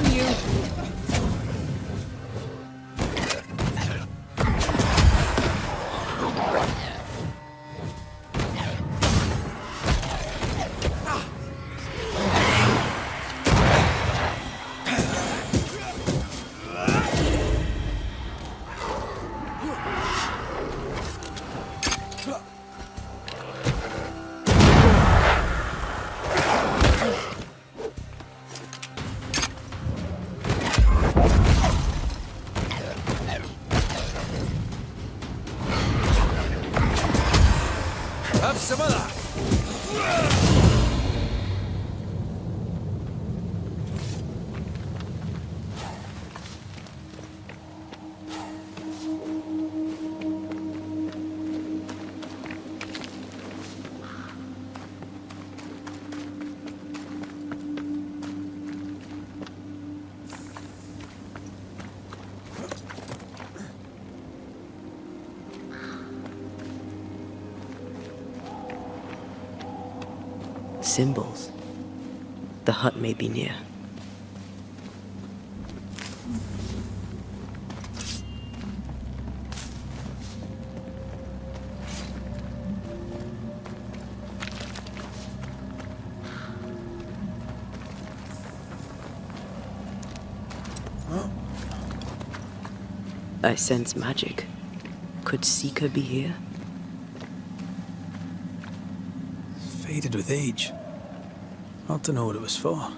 on you! Have some of that! Symbols. The hut may be near. I sense magic. Could Seeker be here? Faded with age. Ought to know what it was for.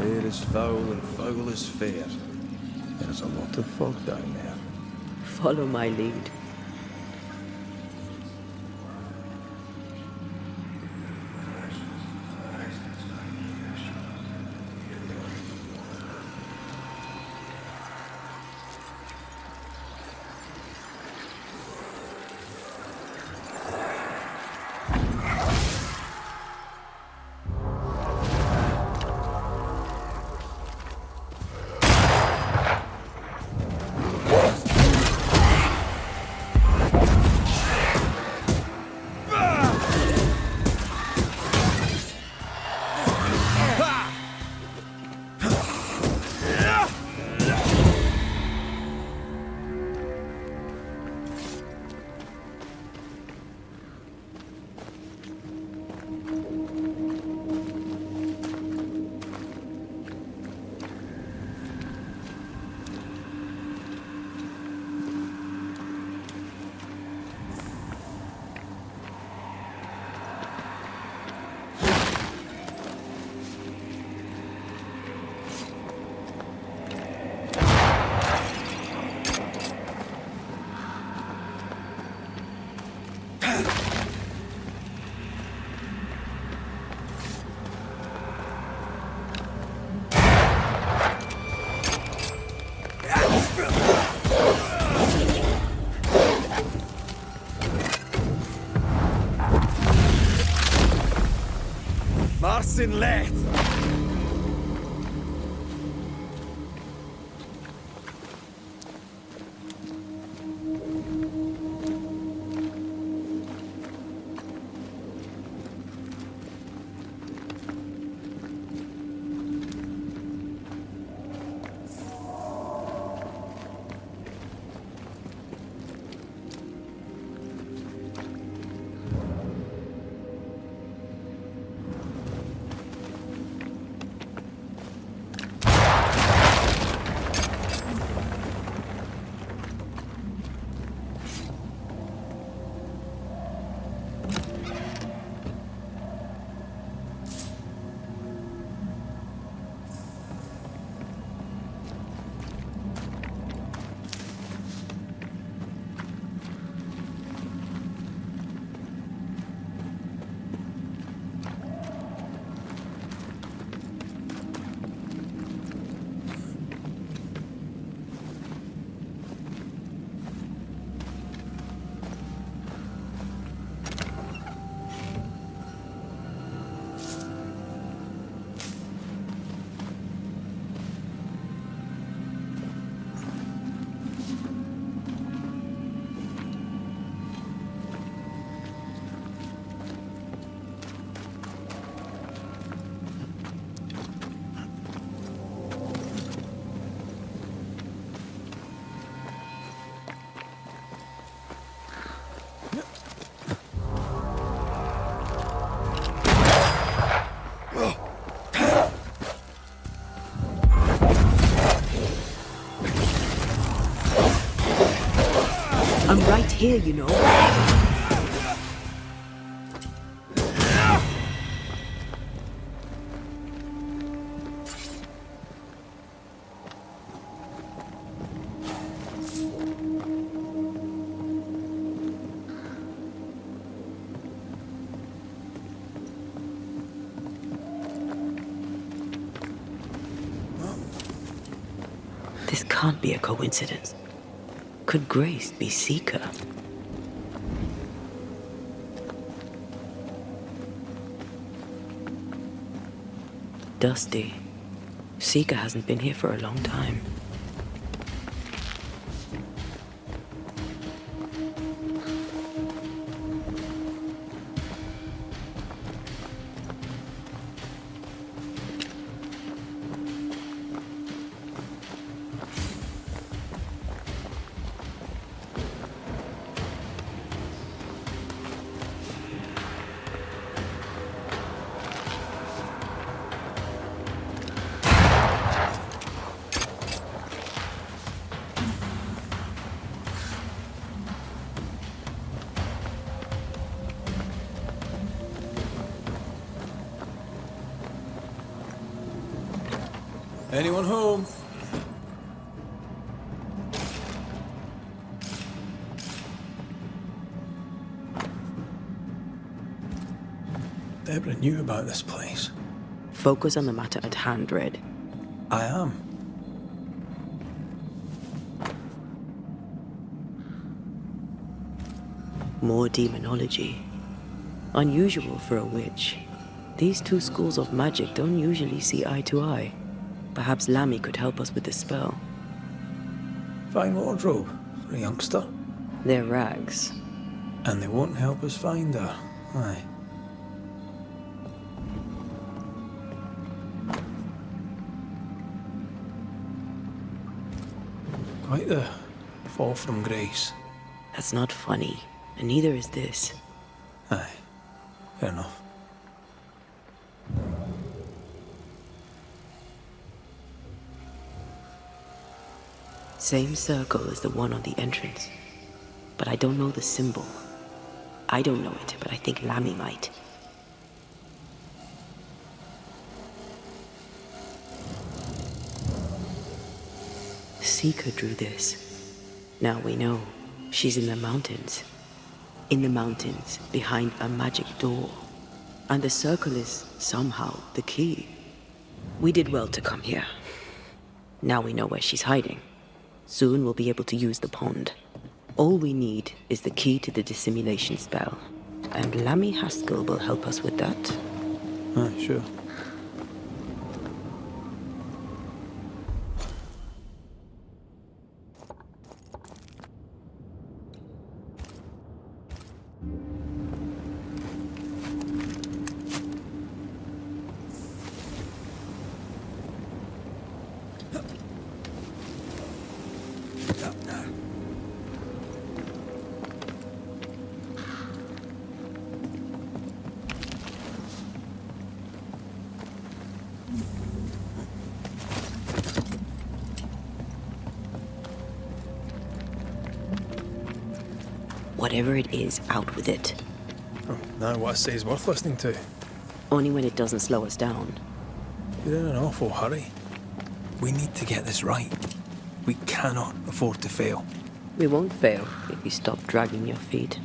Air is foul and foul is fair. There's a lot of fog down there. Follow my lead. Marcin left! here, you know. This can't be a coincidence. Could Grace be Seeker? Dusty. Seeker hasn't been here for a long time. Anyone home? Deborah knew about this place. Focus on the matter at hand, Red. I am. More demonology. Unusual for a witch. These two schools of magic don't usually see eye to eye. Perhaps Lammy could help us with the spell. Fine wardrobe for a youngster. They're rags. And they won't help us find her. Aye. Quite the fall from grace. That's not funny, and neither is this. Aye. Fair enough. Same circle as the one on the entrance. But I don't know the symbol. I don't know it, but I think Lammy might. Seeker drew this. Now we know. She's in the mountains. In the mountains, behind a magic door. And the circle is, somehow, the key. We did well to come here. Now we know where she's hiding. Soon we'll be able to use the pond. All we need is the key to the dissimulation spell. And Lammy Haskell will help us with that. Aye, sure. Whatever it is, out with it. Oh, now what I say is worth listening to. Only when it doesn't slow us down. You're in an awful hurry. We need to get this right. We cannot afford to fail. We won't fail if you stop dragging your feet.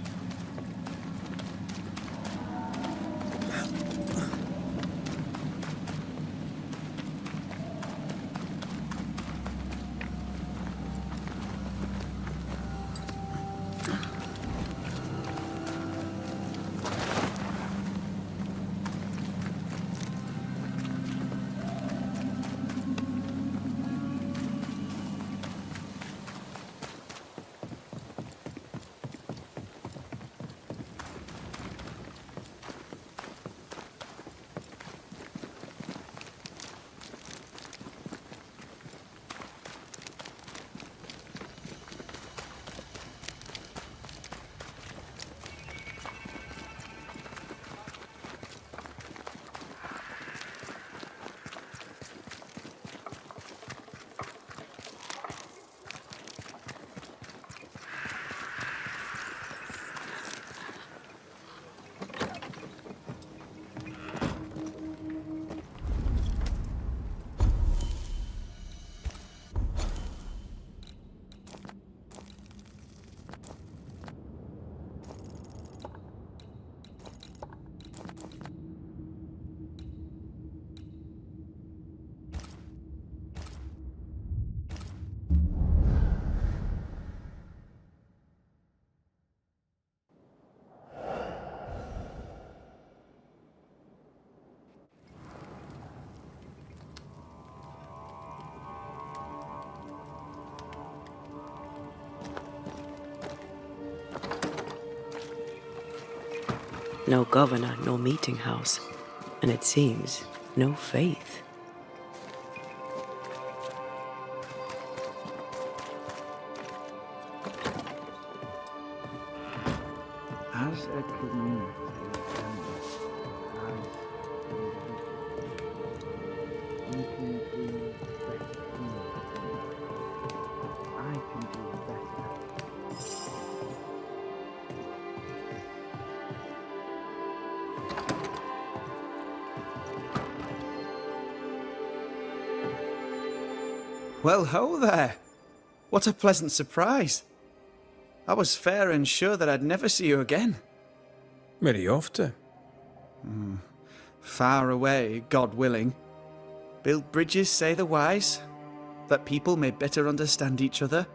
No governor, no meeting house, and it seems no faith. As a community, we can do better. I can do better. Well, ho there! What a pleasant surprise. I was fair and sure that I'd never see you again. Where are you off to? Far away, God willing. Build bridges, say the wise, that people may better understand each other.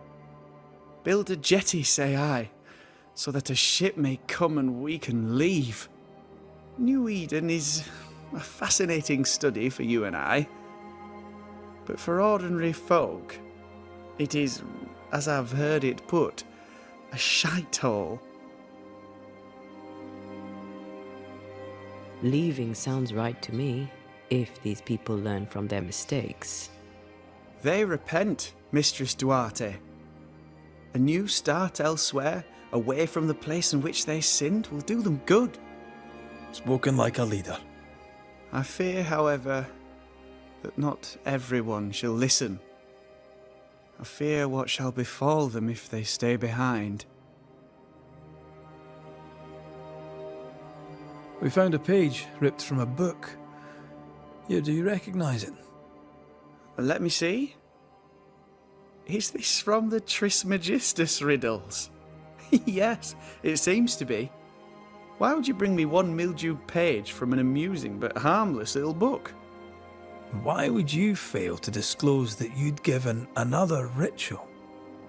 Build a jetty, say I, so that a ship may come and we can leave. New Eden is a fascinating study for you and I. But for ordinary folk, it is, as I've heard it put, a shite hole. Leaving sounds right to me, if these people learn from their mistakes. They repent, Mistress Duarte. A new start elsewhere, away from the place in which they sinned, will do them good. Spoken like a leader. I fear, however, that not everyone shall listen. I fear what shall befall them if they stay behind. We found a page ripped from a book. Here, do you recognize it? Let me see. Is this from the Trismegistus riddles? Yes, it seems to be. Why would you bring me one mildewed page from an amusing but harmless little book? Why would you fail to disclose that you'd given another ritual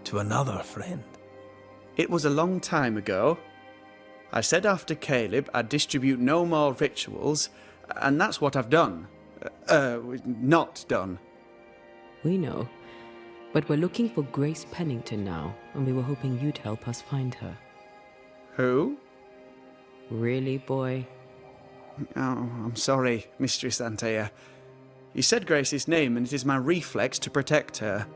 to another friend? It was a long time ago. I said after Caleb I'd distribute no more rituals, and that's what I've done. Not done. We know, but we're looking for Grace Pennington now, and we were hoping you'd help us find her. Who? Really, boy? Oh, I'm sorry, Mistress Antea. You said Grace's name, and it is my reflex to protect her.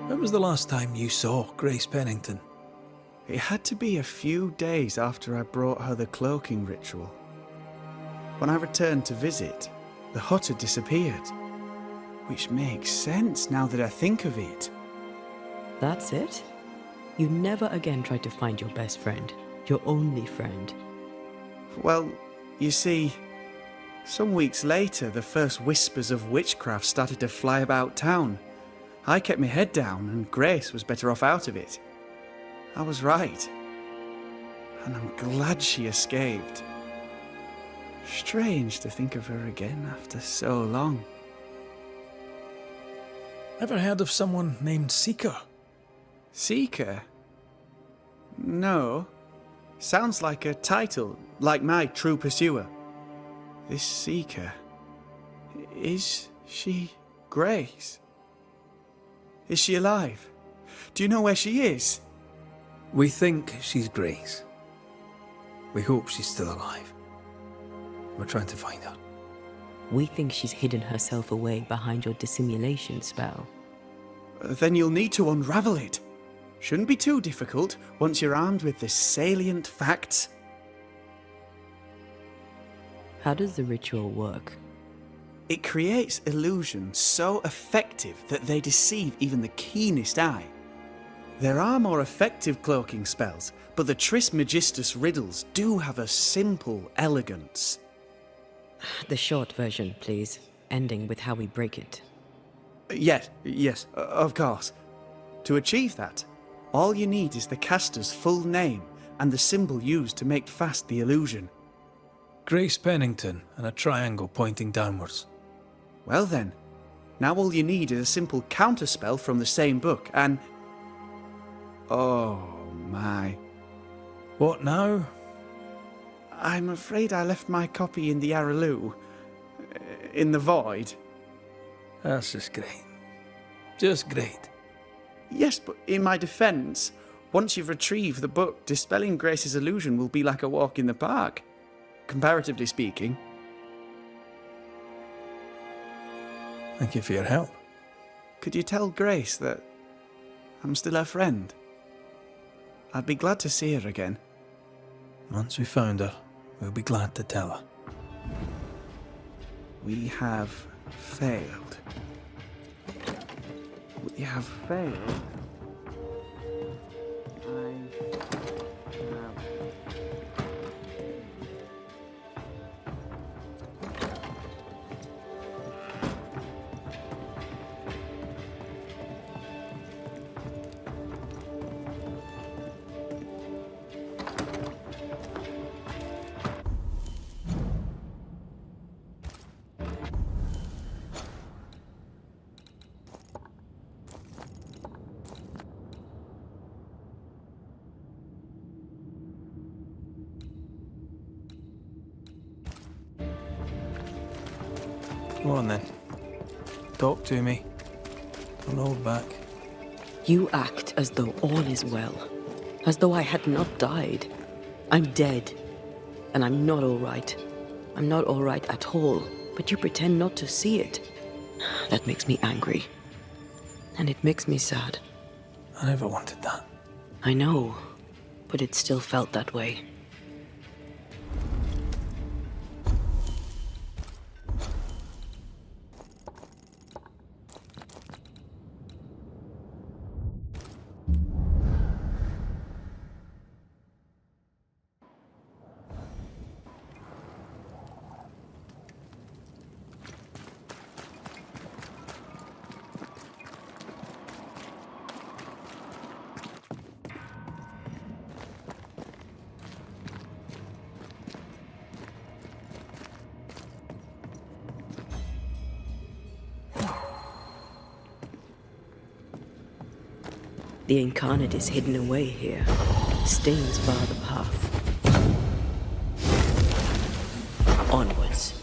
When was the last time you saw Grace Pennington? It had to be a few days after I brought her the cloaking ritual. When I returned to visit, the hut had disappeared. Which makes sense now that I think of it. That's it? You never again tried to find your best friend, your only friend. Well, you see, some weeks later, the first whispers of witchcraft started to fly about town. I kept my head down, and Grace was better off out of it. I was right. And I'm glad she escaped. Strange to think of her again after so long. Ever heard of someone named Seeker? Seeker? No. Sounds like a title, like my True Pursuer. This Seeker... Is she Grace? Is she alive? Do you know where she is? We think she's Grace. We hope she's still alive. We're trying to find her. We think she's hidden herself away behind your dissimulation spell. Then you'll need to unravel it. Shouldn't be too difficult once you're armed with the salient facts. How does the ritual work? It creates illusions so effective that they deceive even the keenest eye. There are more effective cloaking spells, but the Trismegistus riddles do have a simple elegance. The short version, please, ending with how we break it. Yes, of course. To achieve that, all you need is the caster's full name and the symbol used to make fast the illusion. Grace Pennington and a triangle pointing downwards. Well then, now all you need is a simple counterspell from the same book and... Oh my. What now? I'm afraid I left my copy in the Araloo. In the void. That's just great. Just great. Yes, but in my defence, once you've retrieved the book, dispelling Grace's illusion will be like a walk in the park, comparatively speaking. Thank you for your help. Could you tell Grace that I'm still her friend? I'd be glad to see her again. Once we found her, we'll be glad to tell her. We have failed. We have failed. Come on then. Talk to me. Don't hold back. You act as though all is well, as though I had not died. I'm dead, and I'm not all right. I'm not all right at all, but you pretend not to see it. That makes me angry, and it makes me sad. I never wanted that. I know, but it still felt that way. The incarnate is hidden away here. Stings bar the path. Onwards.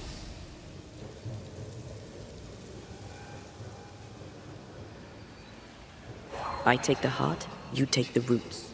I take the heart, you take the roots.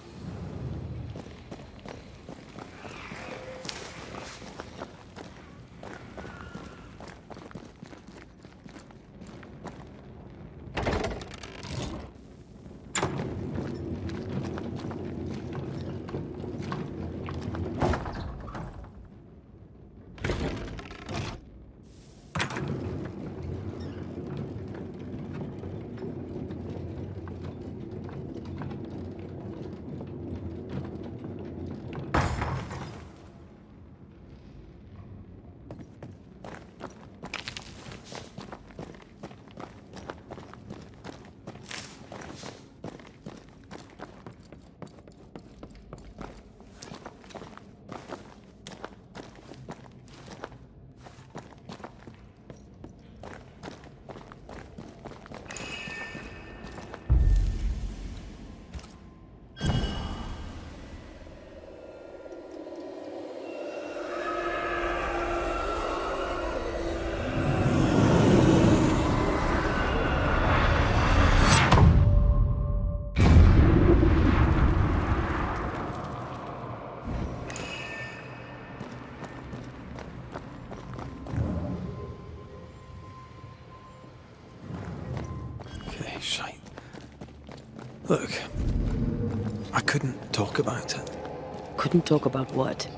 Shite. Look, I couldn't talk about it. Couldn't talk about what?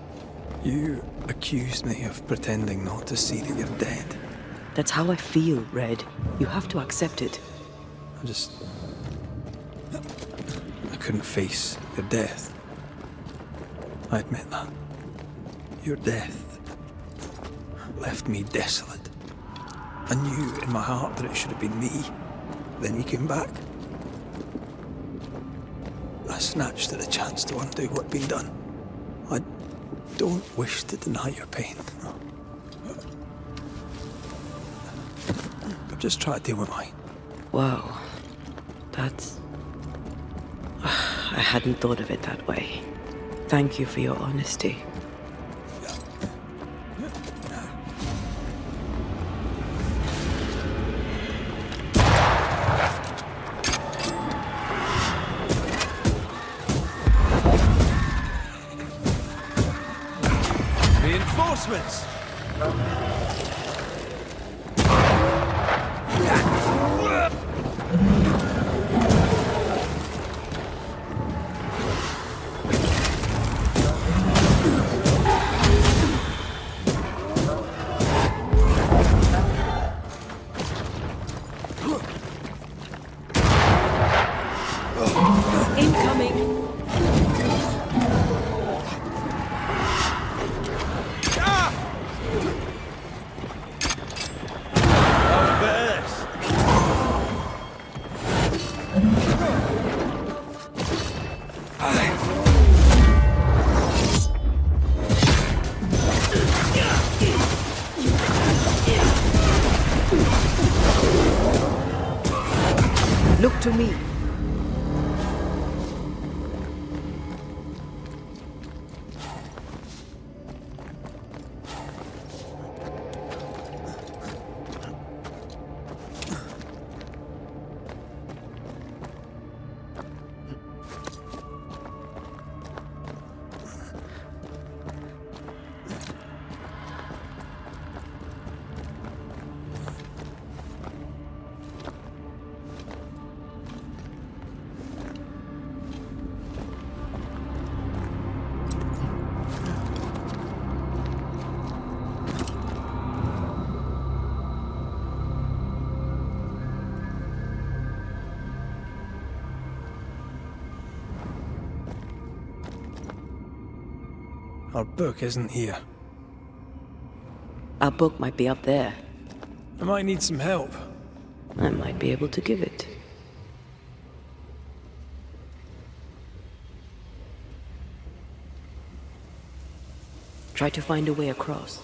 You accused me of pretending not to see that you're dead. That's how I feel, Red. You have to accept it. I couldn't face your death. I admit that. Your death left me desolate. I knew in my heart that it should have been me. Then you came back. I snatched at a chance to undo what'd been done. I don't wish to deny your pain. But just try to deal with mine. Wow. That's... I hadn't thought of it that way. Thank you for your honesty. Reinforcements! Incoming! Look to me. Our book isn't here. Our book might be up there. I might need some help. I might be able to give it. Try to find a way across.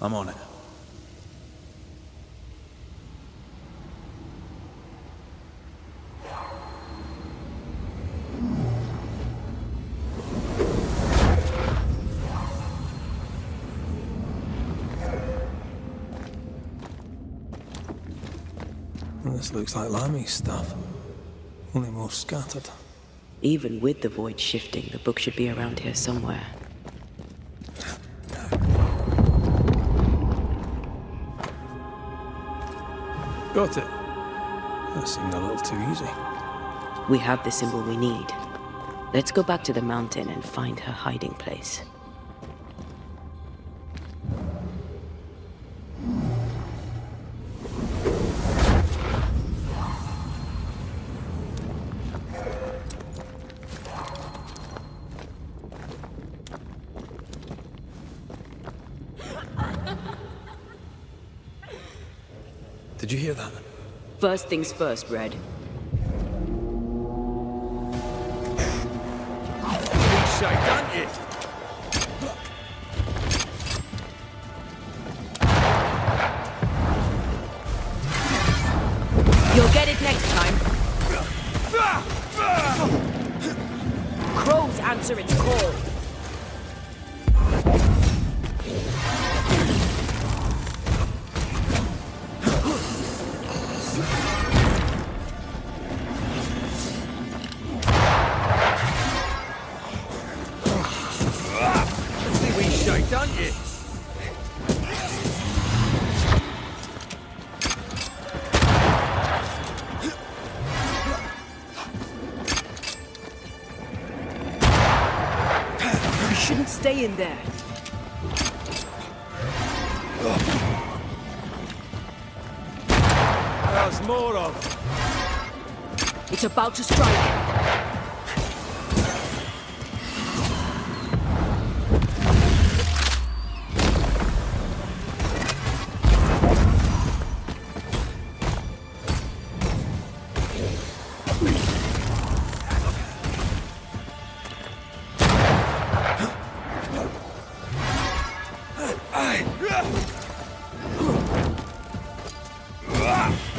I'm on it. This looks like Lami's stuff, only more scattered. Even with the void shifting, the book should be around here somewhere. Got it. That seemed a little too easy. We have the symbol we need. Let's go back to the mountain and find her hiding place. Did you hear that? First things first, Red. You'll get it next time. Crows answer its call. Shouldn't stay in there. There's more of them. It's about to strike.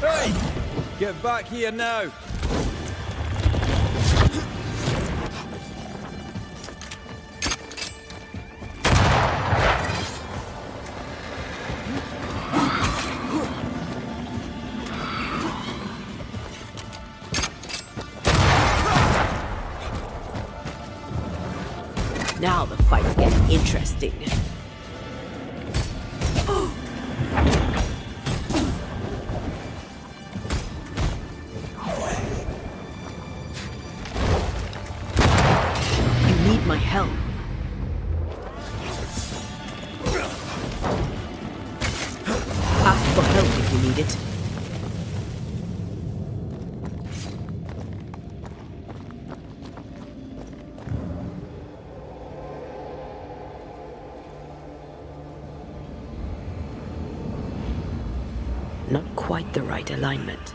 Hey! Get back here now! Now the fight's getting interesting. need my help. Ask for help if you need it. Not quite the right alignment.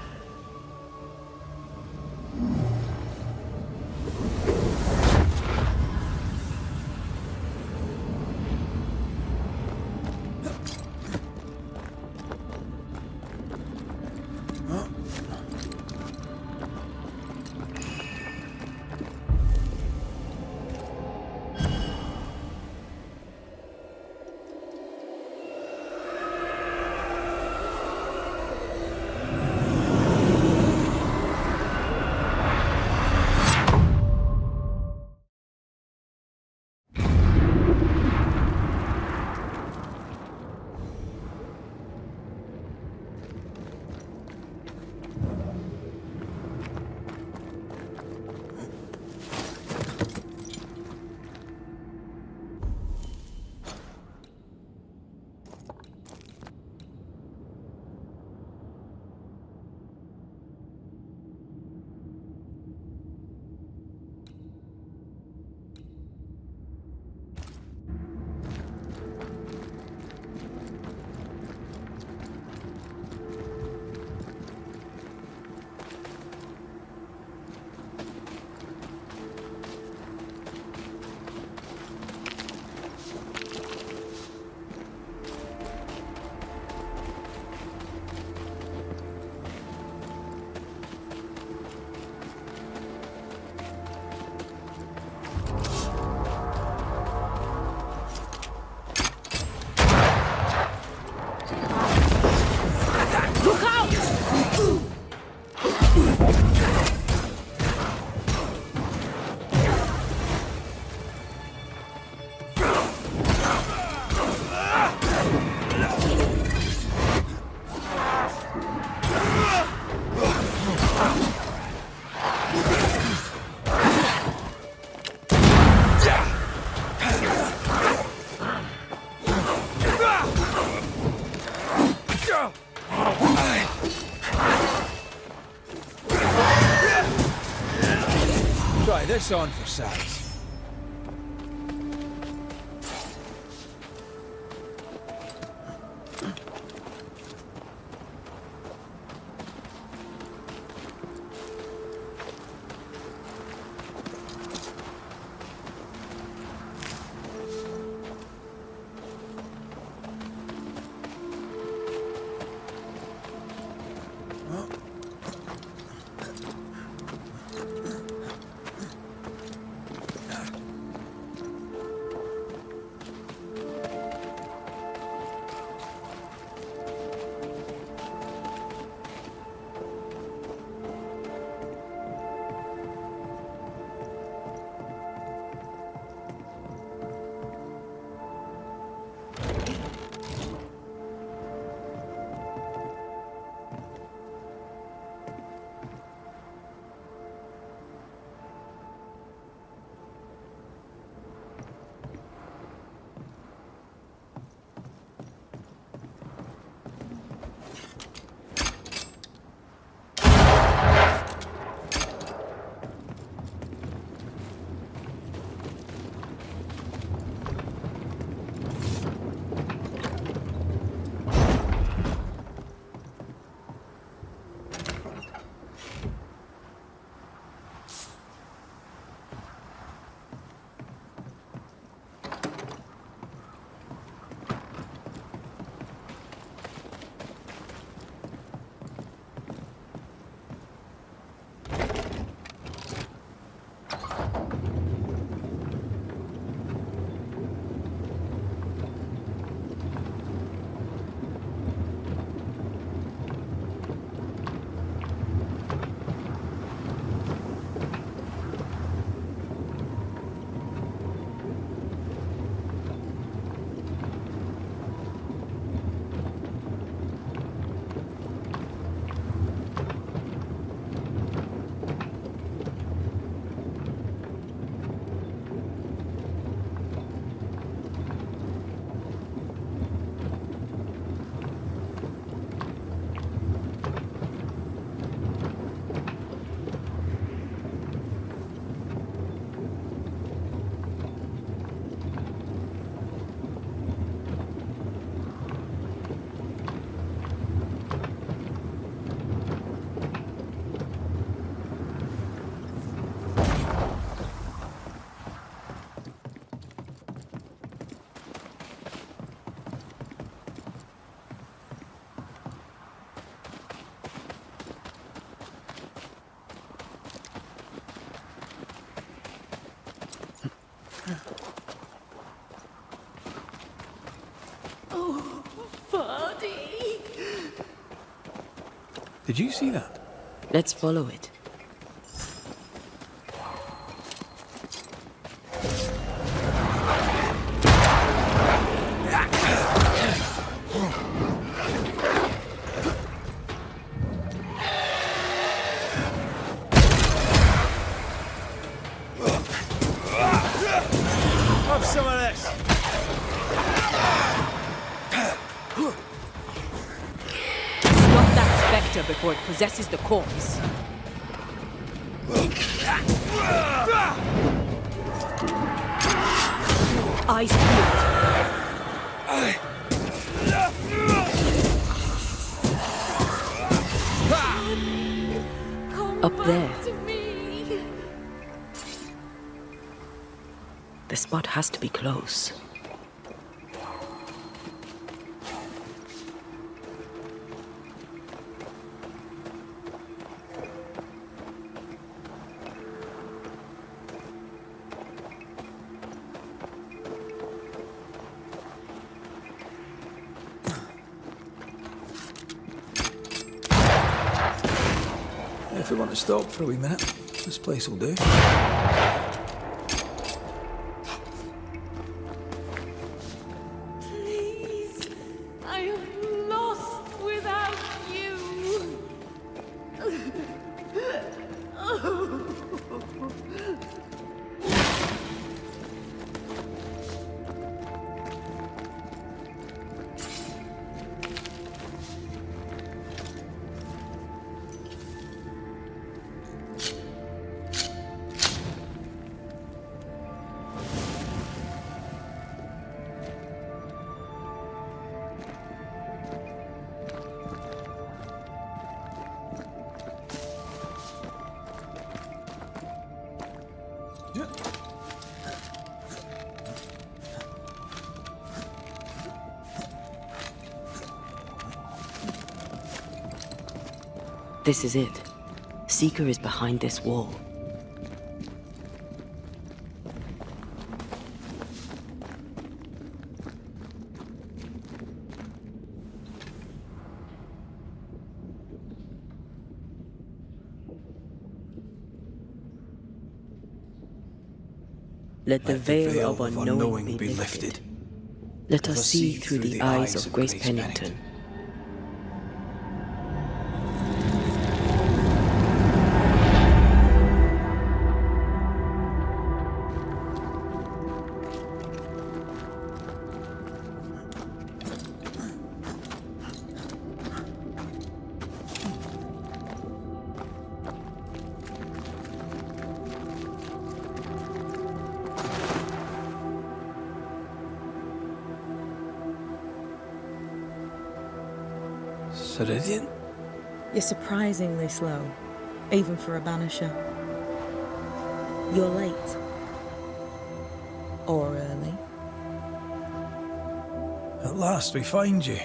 Try this on for size. Oh, Vardy! Did you see that? Let's follow it. Have some of this. Stop that spectre before it possesses the corpse. Eyes peeled. Up there. The spot has to be close. If we want to stop for a wee minute, this place will do. Please, I am lost without you. This is it. Seeker is behind this wall. Let the veil of unknowing be lifted. Let us see through the eyes of Grace Pennington. Ceridian? You're surprisingly slow, even for a Banisher. You're late. Or early. At last we find you.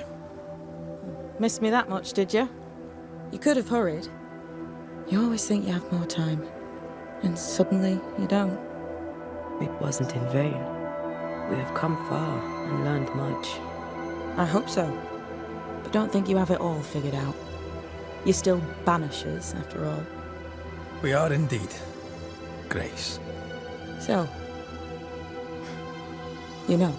Missed me that much, did you? You could have hurried. You always think you have more time. And suddenly, you don't. It wasn't in vain. We have come far and learned much. I hope so. But don't think you have it all figured out. You're still Banishers, after all. We are indeed. Grace. So, you know.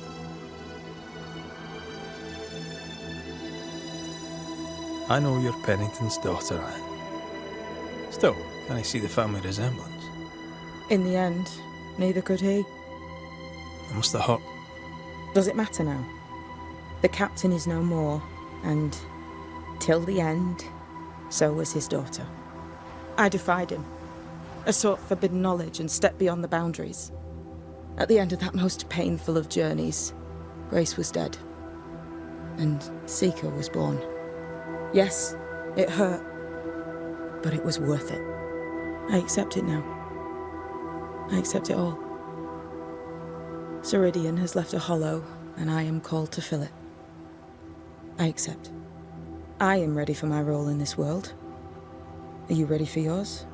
I know you're Pennington's daughter. Still, can I see the family resemblance? In the end, neither could he. It must have hurt. Does it matter now? The captain is no more, and till the end, so was his daughter. I defied him. I sought forbidden knowledge and stepped beyond the boundaries. At the end of that most painful of journeys, Grace was dead. And Seeker was born. Yes, it hurt, but it was worth it. I accept it now. I accept it all. Ceridian has left a hollow, and I am called to fill it. I accept. I am ready for my role in this world. Are you ready for yours?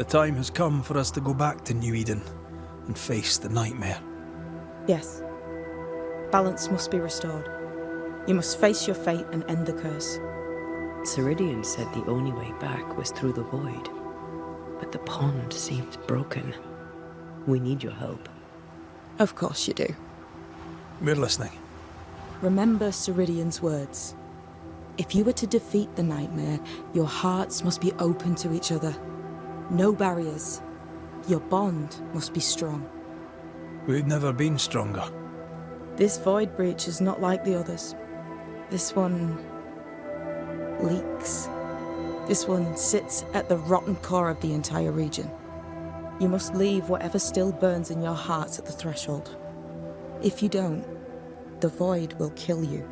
The time has come for us to go back to New Eden and face the nightmare. Yes. Balance must be restored. You must face your fate and end the curse. Ceridian said the only way back was through the void. But the pond seems broken. We need your help. Of course you do. We're listening. Remember Ceridian's words. If you were to defeat the nightmare, your hearts must be open to each other. No barriers. Your bond must be strong. We've never been stronger. This void breach is not like the others. This one leaks. This one sits at the rotten core of the entire region. You must leave whatever still burns in your hearts at the threshold. If you don't, the void will kill you.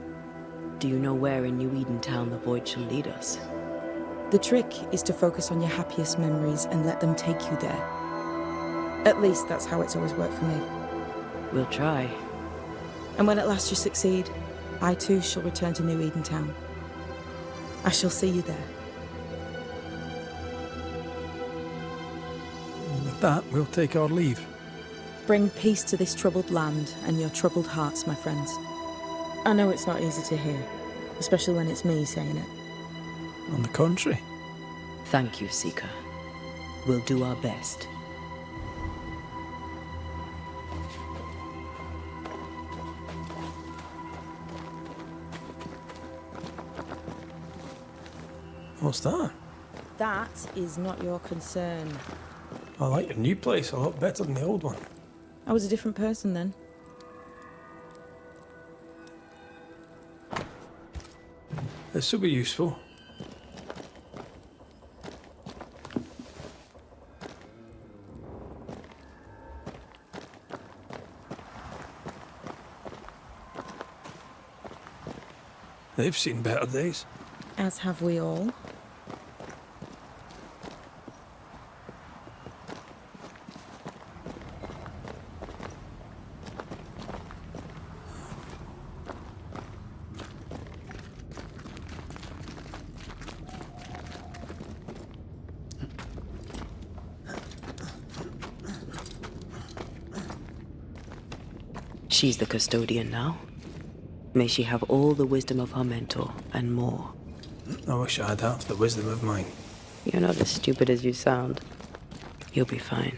Do you know where in New Eden town the void shall lead us? The trick is to focus on your happiest memories and let them take you there. At least that's how it's always worked for me. We'll try. And when at last you succeed, I too shall return to New Eden town. I shall see you there. With that, we'll take our leave. Bring peace to this troubled land and your troubled hearts, my friends. I know it's not easy to hear, especially when it's me saying it. On the contrary. Thank you, Seeker. We'll do our best. What's that? That is not your concern. I like your new place a lot better than the old one. I was a different person then. This will be useful. They've seen better days. As have we all. She's the custodian now. May she have all the wisdom of her mentor and more. I wish I had half the wisdom of mine. You're not as stupid as you sound. You'll be fine.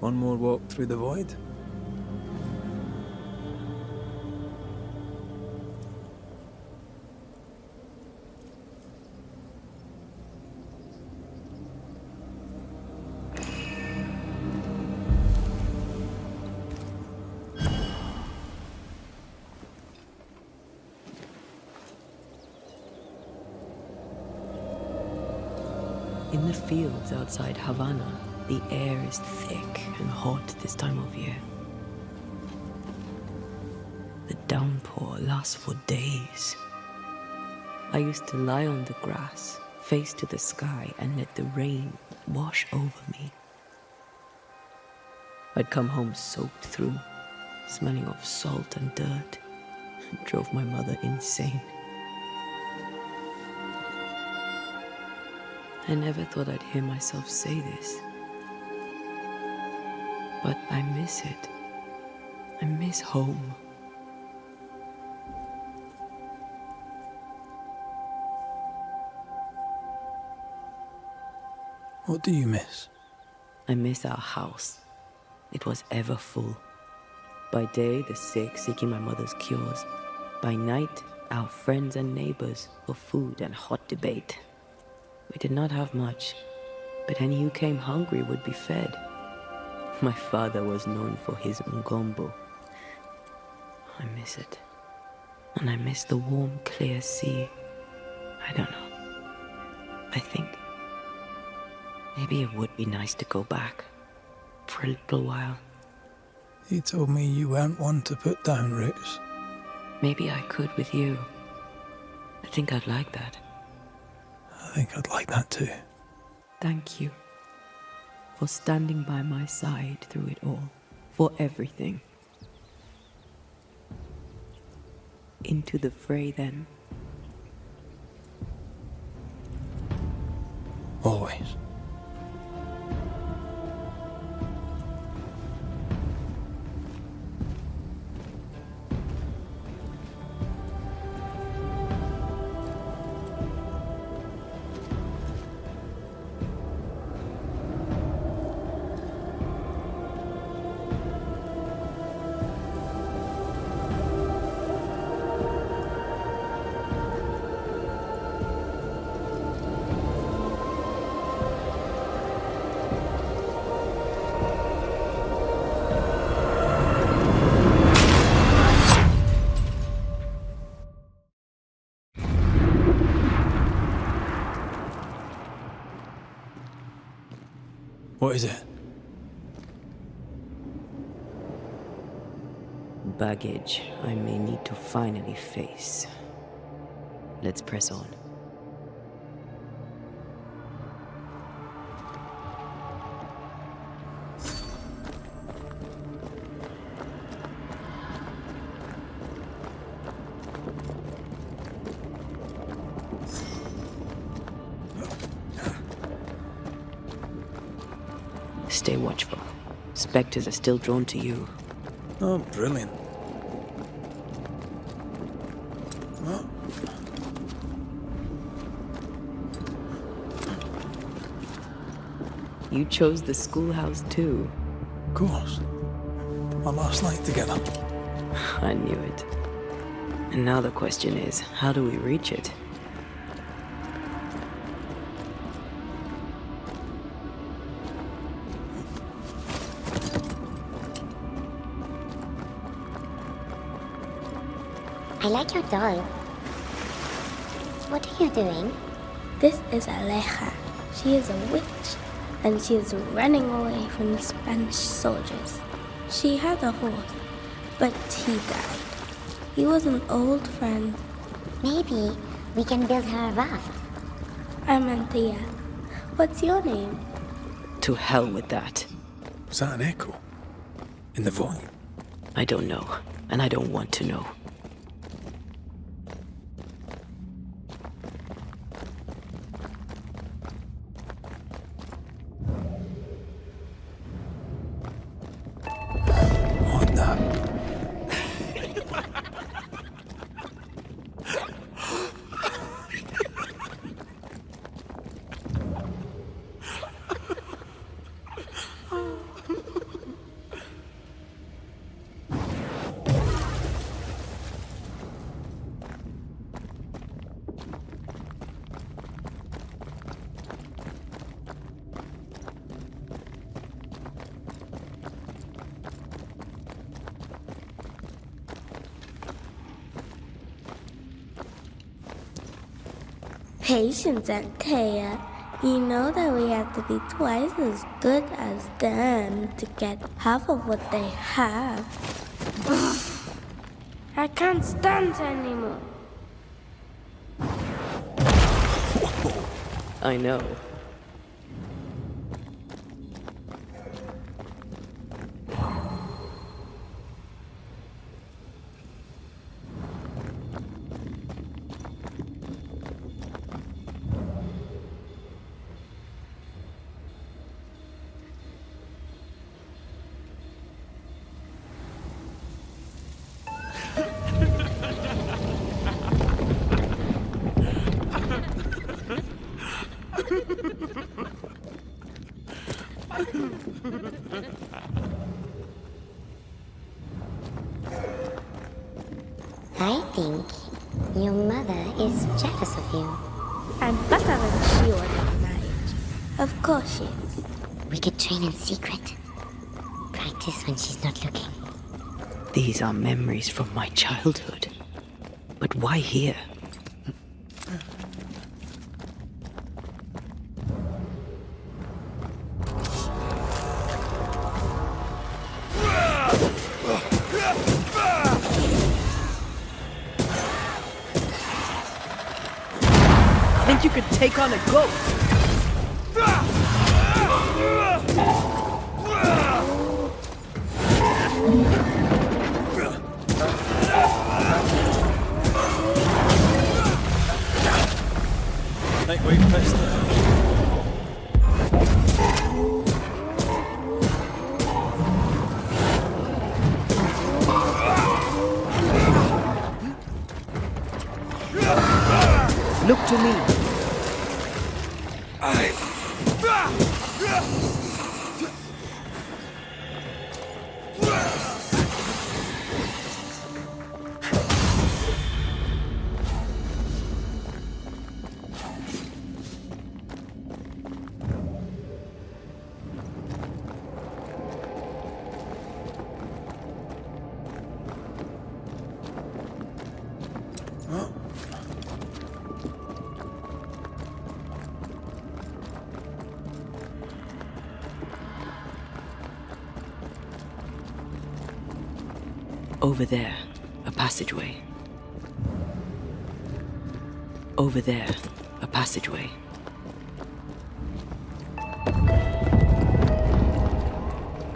One more walk through the void. In the fields outside Havana, the air is thick and hot this time of year. The downpour lasts for days. I used to lie on the grass, face to the sky, and let the rain wash over me. I'd come home soaked through, smelling of salt and dirt. It drove my mother insane. I never thought I'd hear myself say this. But I miss it. I miss home. What do you miss? I miss our house. It was ever full. By day, the sick seeking my mother's cures. By night, our friends and neighbors for food and hot debate. We did not have much, but any who came hungry would be fed. My father was known for his ngombo. I miss it. And I miss the warm, clear sea. I don't know. I think maybe it would be nice to go back for a little while. You told me you weren't one to put down roots. Maybe I could with you. I think I'd like that. I think I'd like that too. Thank you for standing by my side through it all, for everything. Into the fray then. Always. What is it? Baggage I may need to finally face. Let's press on. Stay watchful. Spectres are still drawn to you. Oh, brilliant. Well, You chose the schoolhouse too. of course. My last night together. I knew it. And now the question is, how do we reach it? I like your doll. What are you doing? This is Aleja. She is a witch, and she is running away from the Spanish soldiers. She had a horse, but he died. He was an old friend. Maybe we can build her a raft. I'm Anthea. What's your name? To hell with that. Was that an echo? In the void? I don't know, and I don't want to know. What the? patience and care. You know that we have to be twice as good as them to get half of what they have. I can't stand anymore. I know. I think your mother is jealous of you. I'm better than she was at my age. Of course she is. We could train in secret. Practice when she's not looking. These are memories from my childhood. But why here? Think you could take on a ghost? Lightweight pistol. Look to me. Over there, a passageway. Over there, a passageway.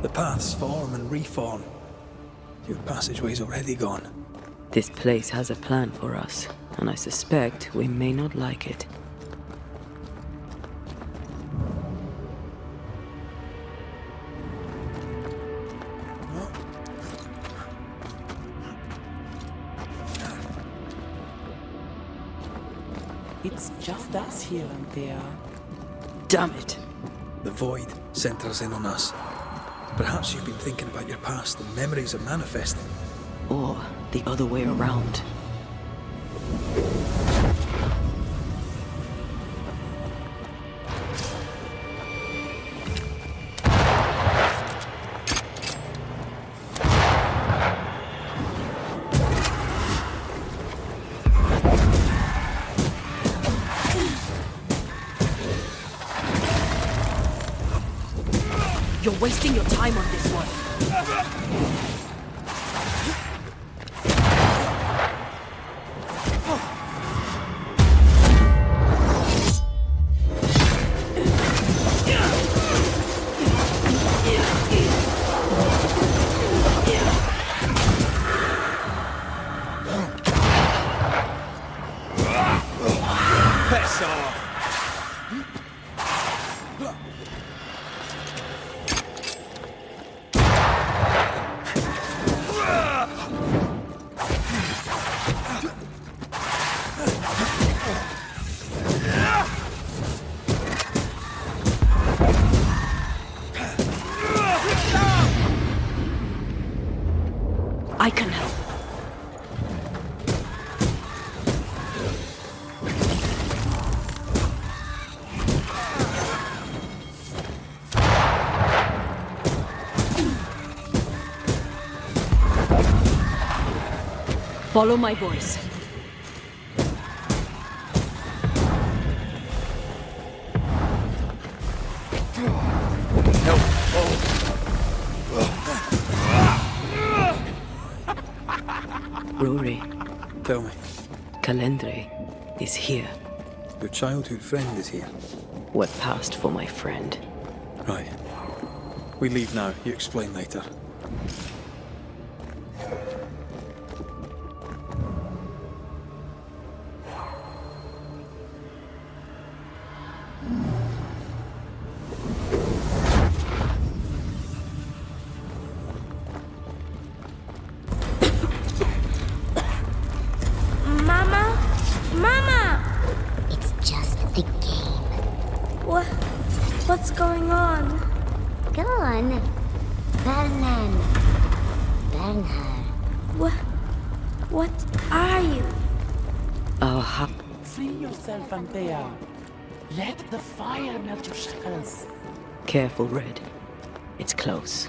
The paths form and reform. Your passageway's already gone. This place has a plan for us, and I suspect we may not like it. It's just us here and there. Damn it! The void centers in on us. Perhaps you've been thinking about your past and memories are manifesting. Or the other way around. You're wasting your time on this one. Piss off! I can help. Follow my voice. Rory, Tell me, Calendre is here. your childhood friend is here. We're past for my friend. Right. We leave now. You explain later. Mama? Mama! It's just a game. What's going on? Go on. Bernard. What are you? Our hub. Free yourself, Antea. Let the fire melt your shackles. Careful, Red. It's close.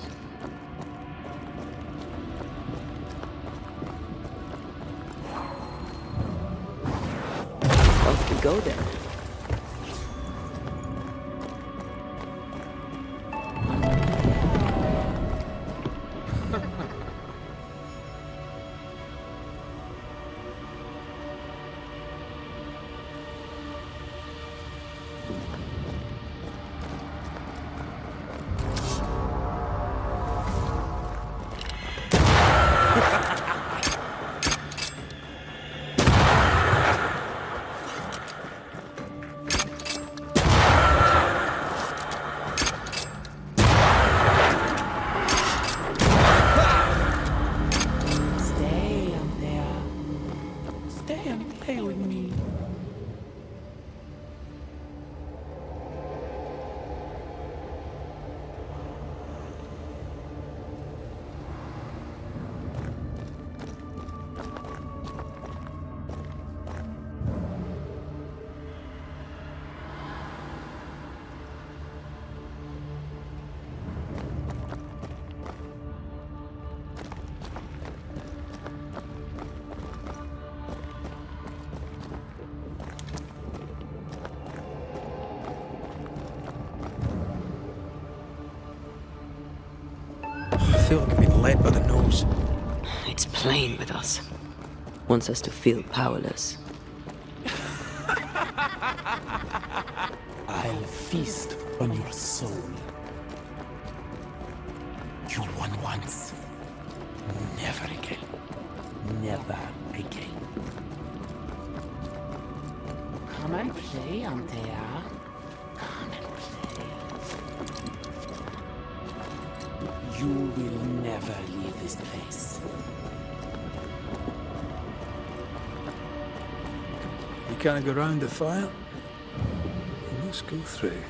Off we go then. Stay, Antea. Stay and play with me. I feel like I'm being led by the nose. It's playing with us. Wants us to feel powerless. I'll feast on your soul. You won once. Never again. Never again. Come and play, Antea. Come and play. You will never leave this place. You can't go round the fire? You must go through.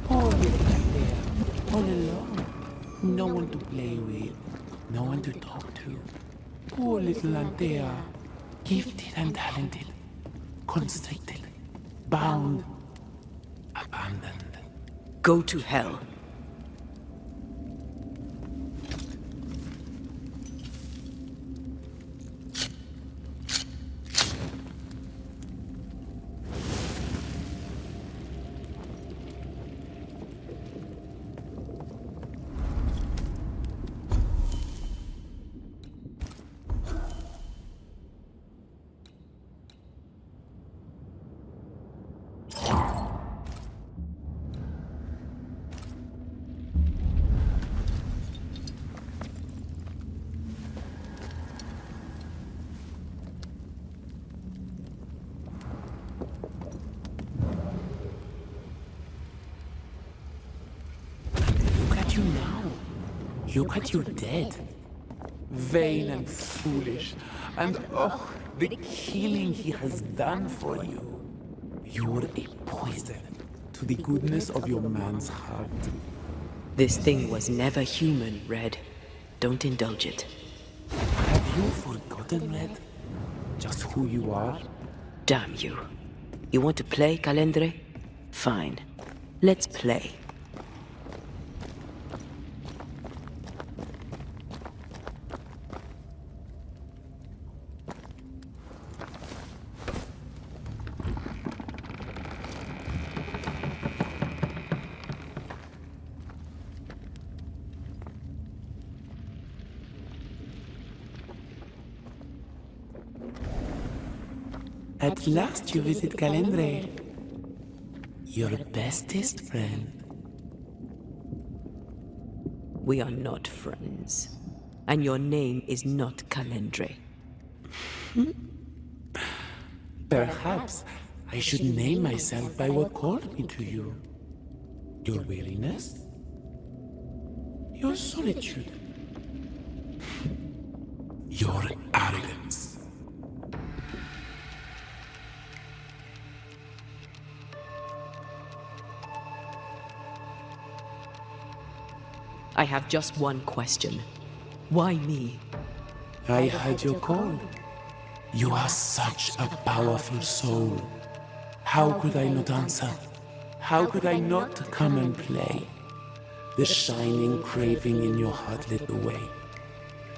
Poor little Antea. All alone. No one to play with. No one to talk to. Poor little Antea. Gifted and talented. Constricted. Bound. Abandoned. Go to hell. Look at you now. Look at you dead. Vain and foolish. And oh, the killing he has done for you. You're a poison to the goodness of your man's heart. This thing was never human, Red. Don't indulge it. Have you forgotten, Red? Just who you are? Damn you. You want to play, Calendre? Fine. Let's play. At last you visit Calendre. Your bestest friend. We are not friends. And your name is not Calendre. Perhaps I should name myself by what called me to you. Your weariness? Your solitude? Your arrogance? I have just one question. Why me? I heard your call. You are such a powerful soul. How could I not answer? How could I not come and play? The shining craving in your heart lit the way.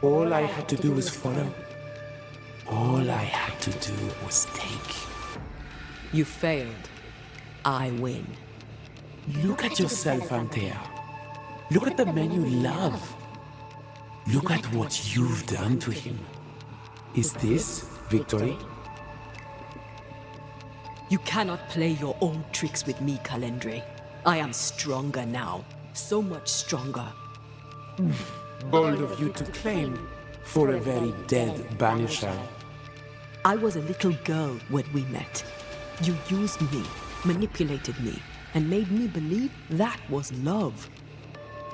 All I had to do was follow. All I had to do was take. You failed. I win. Look at yourself, Antea. Look at the man you love. Look at what you've done to him. Is this victory? You cannot play your old tricks with me, Calendre. I am stronger now. So much stronger. Bold of you to claim for a very dead Banisher. I was a little girl when we met. You used me, manipulated me, and made me believe that was love.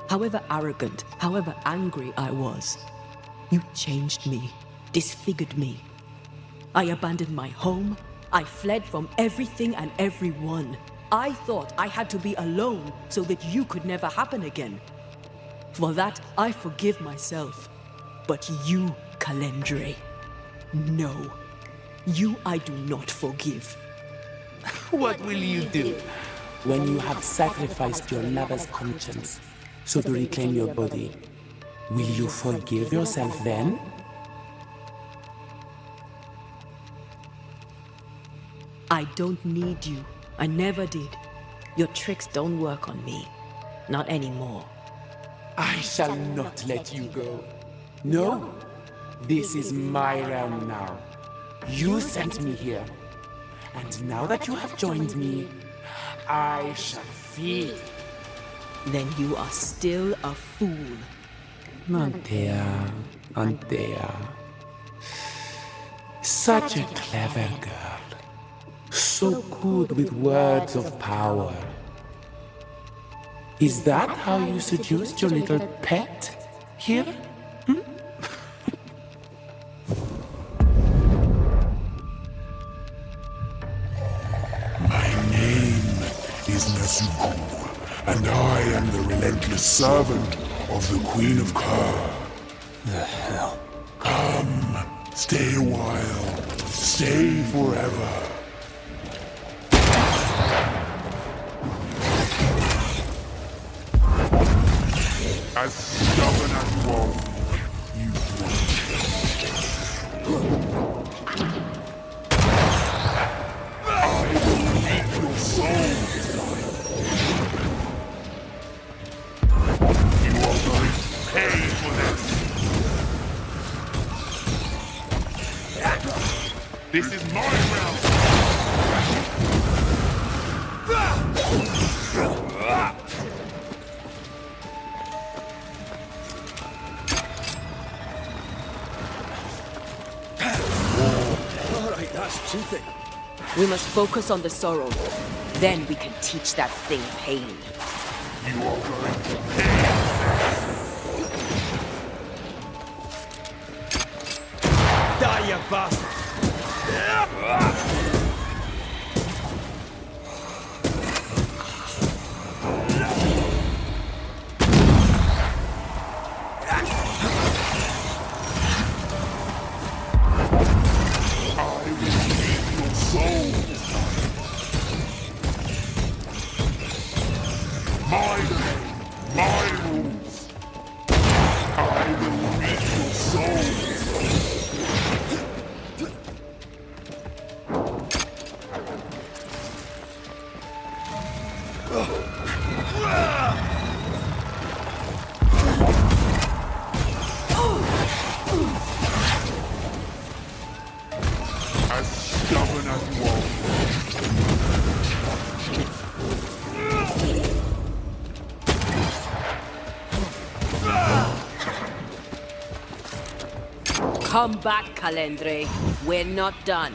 However arrogant, however angry I was, you changed me, disfigured me. I abandoned my home. I fled from everything and everyone. I thought I had to be alone so that you could never happen again. For that, I forgive myself. But you, Calendre, no. You I do not forgive. What will you do when you have sacrificed your lover's conscience so to reclaim your body? Will you forgive yourself then? I don't need you. I never did. Your tricks don't work on me. Not anymore. I shall not let you go. No, this is my realm now. You sent me here. And now that you have joined me, I shall feed. Then you are still a fool. Antea, Antea. Such a clever girl. So good with words of power. Is that how you seduced your little pet here? My name is Nasuku, and I am the relentless servant of the Queen of Kerr. The hell? Come, stay a while, stay forever. As stubborn as you are, you won't. I will eat your soul. You are going to pay for this. This is my realm. We must focus on the sorrow. Then we can teach that thing pain. You are going to pay. Die, you bastard! My rules. I will read your souls. As stubborn as Come back, Calendre. We're not done.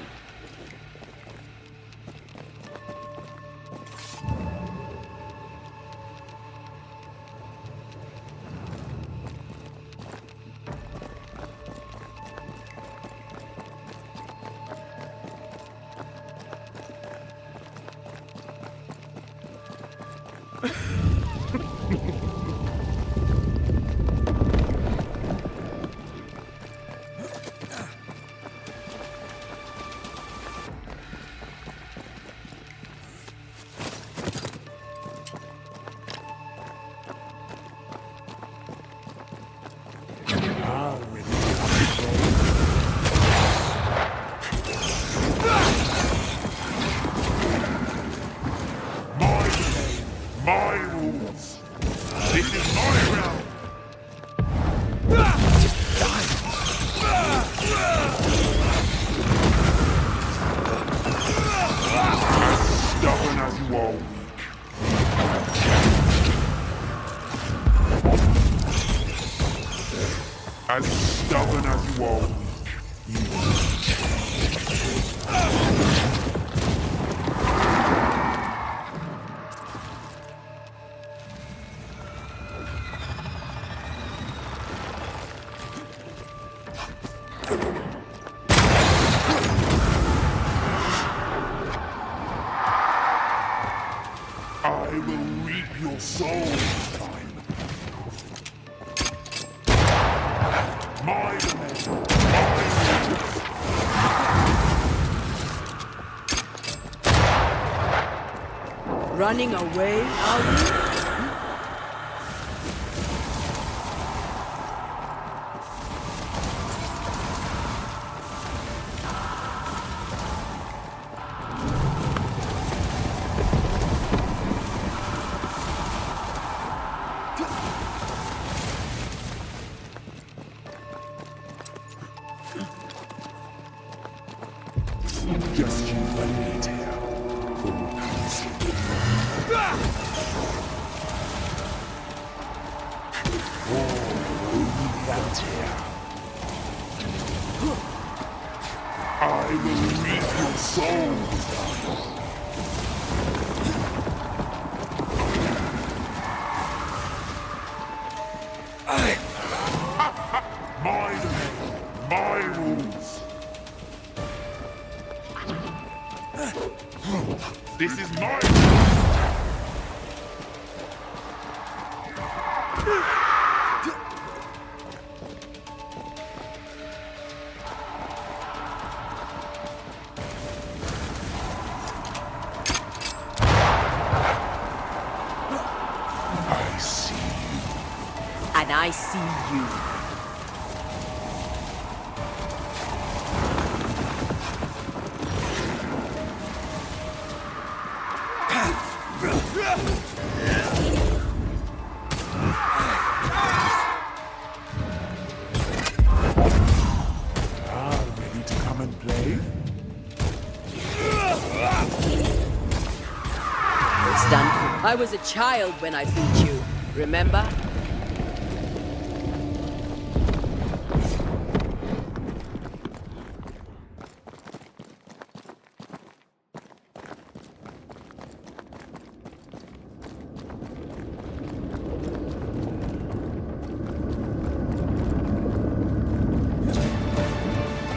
My rules. This is my realm. As stubborn as you are weak. As stubborn as you are weak. I will reap your soul this time. My domain. My rules. Running away, are you? Just you and me, dear. Full peace. I will reap your soul. My domain, my rules. This is my. I see you. And I see you. Ready to come and play? Stan, I was a child when I beat you. Remember?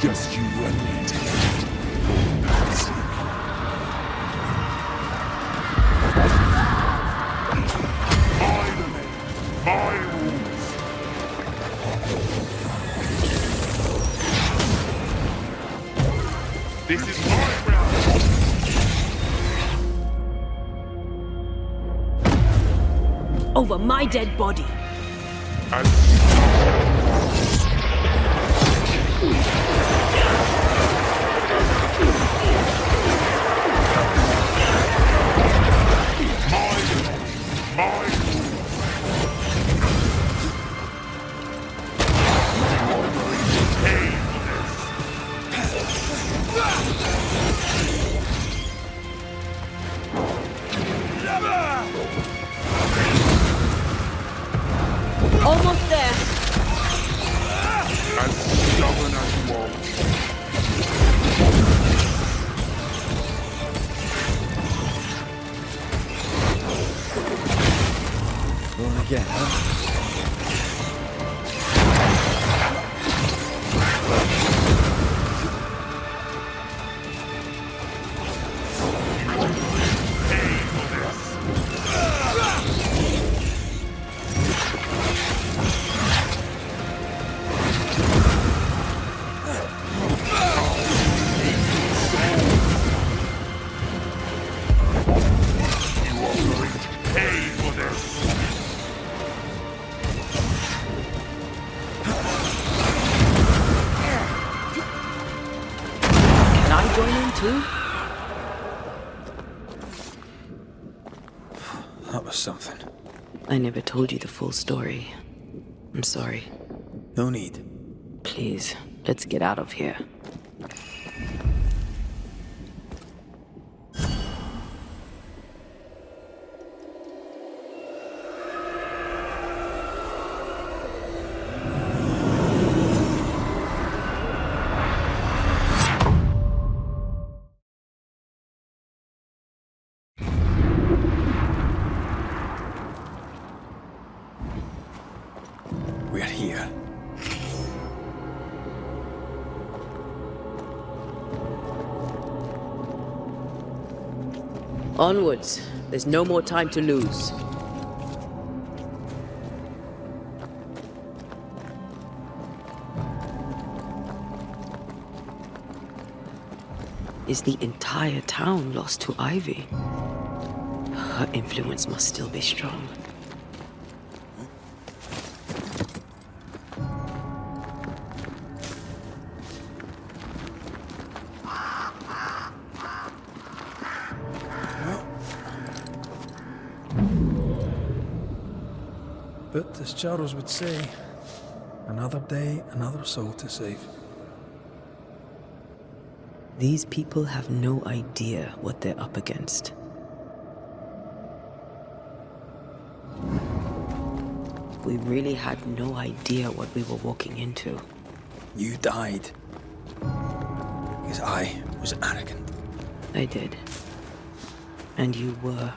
Just you and me, dear. My domain, my rules. This is my realm. Over my dead body. Almost there. stubborn as you are. Going again, huh? That was something. I never told you the full story. I'm sorry. No need. Please, let's get out of here. We're here. Onwards. There's no more time to lose. Is the entire town lost to Ivy? Her influence must still be strong. But as Charles would say, another day, another soul to save. These people have no idea what they're up against. We really had no idea what we were walking into. You died because I was arrogant. I did. And you were.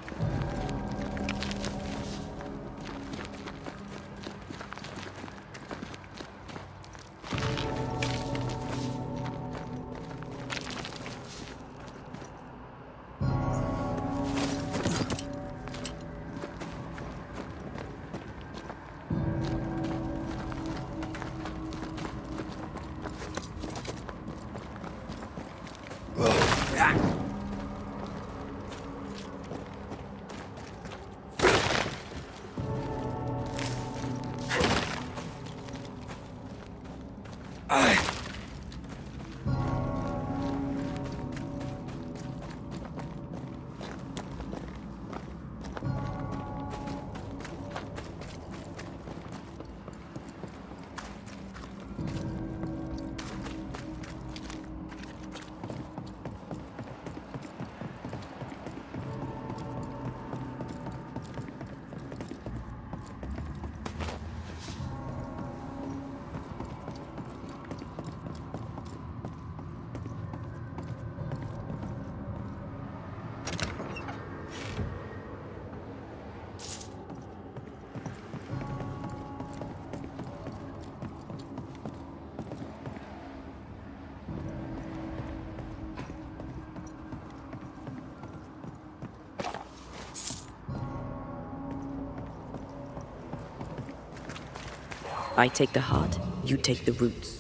I take the heart, you take the roots.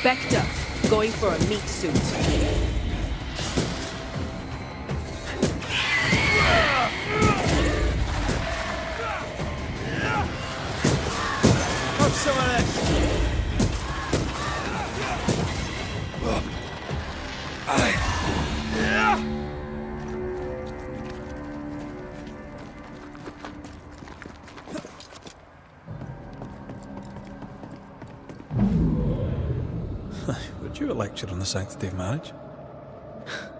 Spectre, going for a meat suit. Have some of this. Would you a lecture on the sanctity of marriage?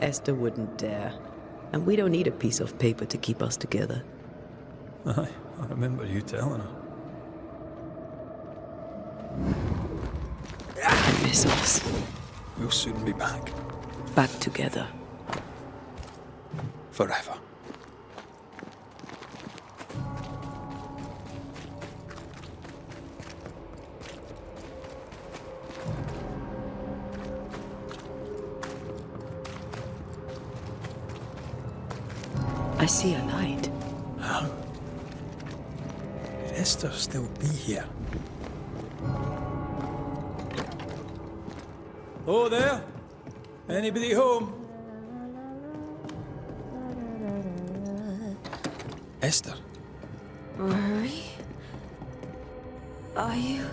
Esther wouldn't dare. And we don't need a piece of paper to keep us together. Aye, I remember you telling her. I miss us. We'll soon be back. Back together. Forever. I see a light. How? Could Esther still be here? Oh, there? Anybody home? Esther? Rory? Are you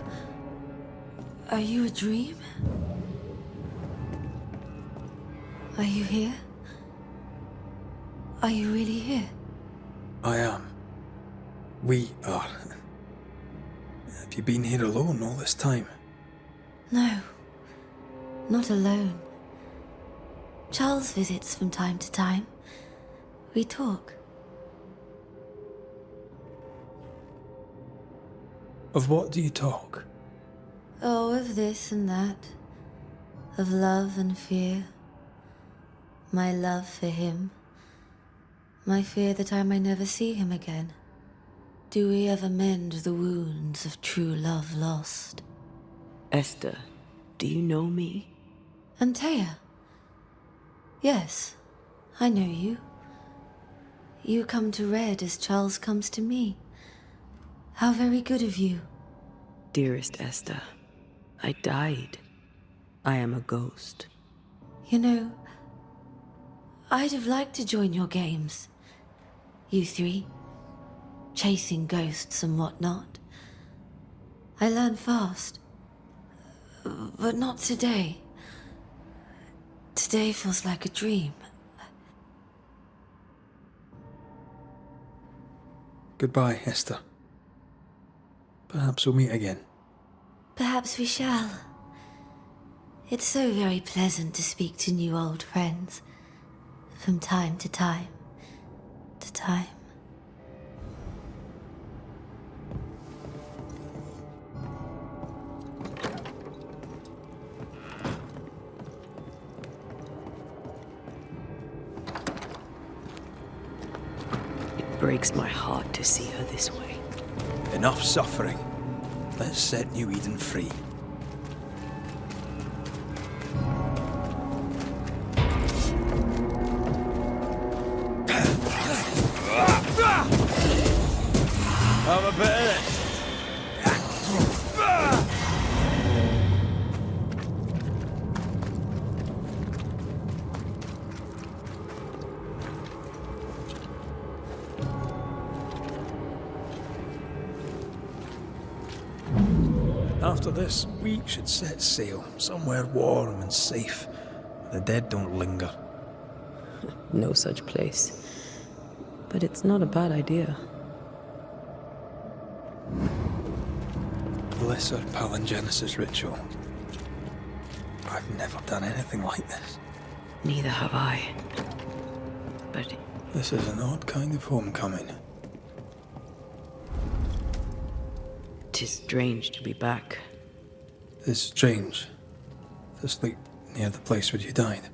a dream? Are you here? Are you really here? I am. We are. Have you been here alone all this time? No. Not alone. Charles visits from time to time. We talk. Of what do you talk? Oh, of this and that. Of love and fear. My love for him. My fear that I may never see him again. Do we ever mend the wounds of true love lost? Esther, do you know me? Antea? Yes, I know you. You come to Red as Charles comes to me. How very good of you. Dearest Esther, I died. I am a ghost. You know, I'd have liked to join your games. You three, chasing ghosts and whatnot. I learn fast. But not today. Today feels like a dream. Goodbye, Esther. Perhaps we'll meet again. Perhaps we shall. It's so very pleasant to speak to new old friends. From time to time. To time. It breaks my heart to see her this way. Enough suffering. Let's set New Eden free. Have a bit of it. After this, we should set sail somewhere warm and safe. The dead don't linger. No such place. But it's not a bad idea. Lesser palingenesis ritual. I've never done anything like this. Neither have I. But This is an odd kind of homecoming. 'tis strange to be back. It's strange to sleep near the place where you died.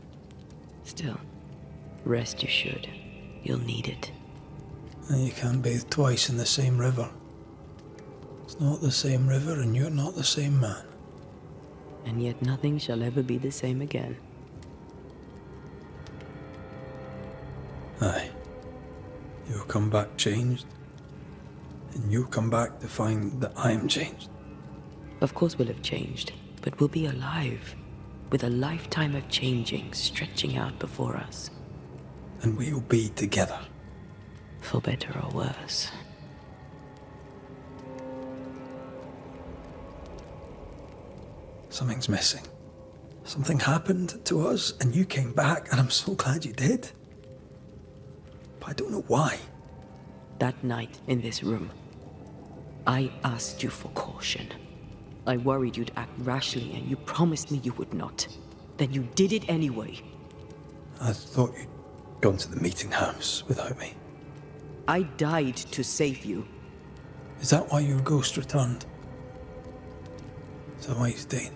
Still, rest you should. You'll need it. And you can't bathe twice in the same river. It's not the same river and you're not the same man. And yet nothing shall ever be the same again. Aye. You'll come back changed. And you'll come back to find that I am changed. Of course we'll have changed. but we'll be alive, with a lifetime of changing stretching out before us. And we'll be together. For better or worse. Something's missing. Something happened to us, and you came back, and I'm so glad you did. But I don't know why. That night in this room, I asked you for caution. I worried you'd act rashly, and you promised me you would not. Then you did it anyway. I thought you'd gone to the meeting house without me. I died to save you. Is that why your ghost returned? Is that why you stayed?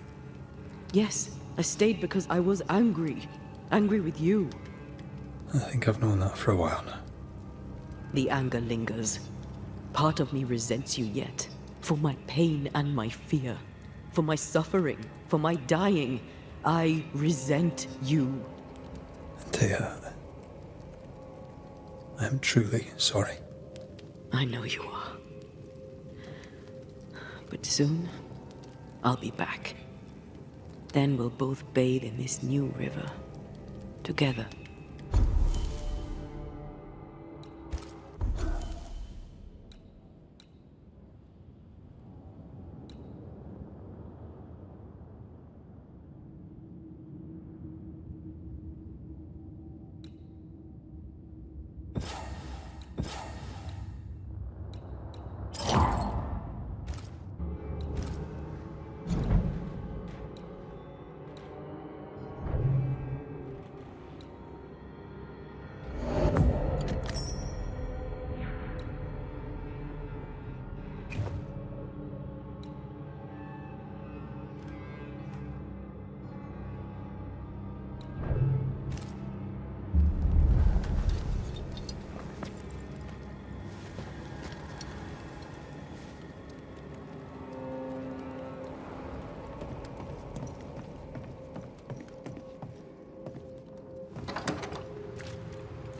Yes, I stayed because I was angry. Angry with you. I think I've known that for a while now. The anger lingers. Part of me resents you yet. For my pain and my fear. For my suffering. For my dying. I resent you. Thea, I am truly sorry. I know you are. But soon, I'll be back. Then we'll both bathe in this new river. Together.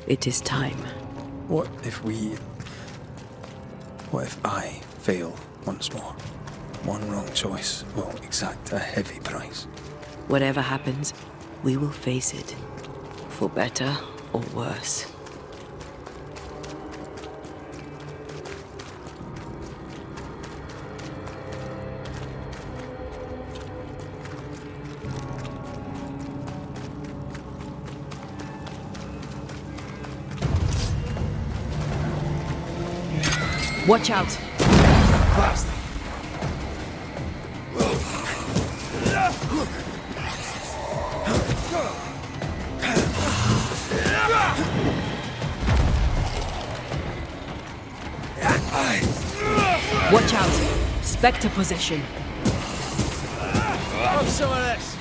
It is time. What if I fail once more? One wrong choice will exact a heavy price. Whatever happens, we will face it. For better or worse. Watch out! Fast. Watch out! Spectre possession. Have some of this.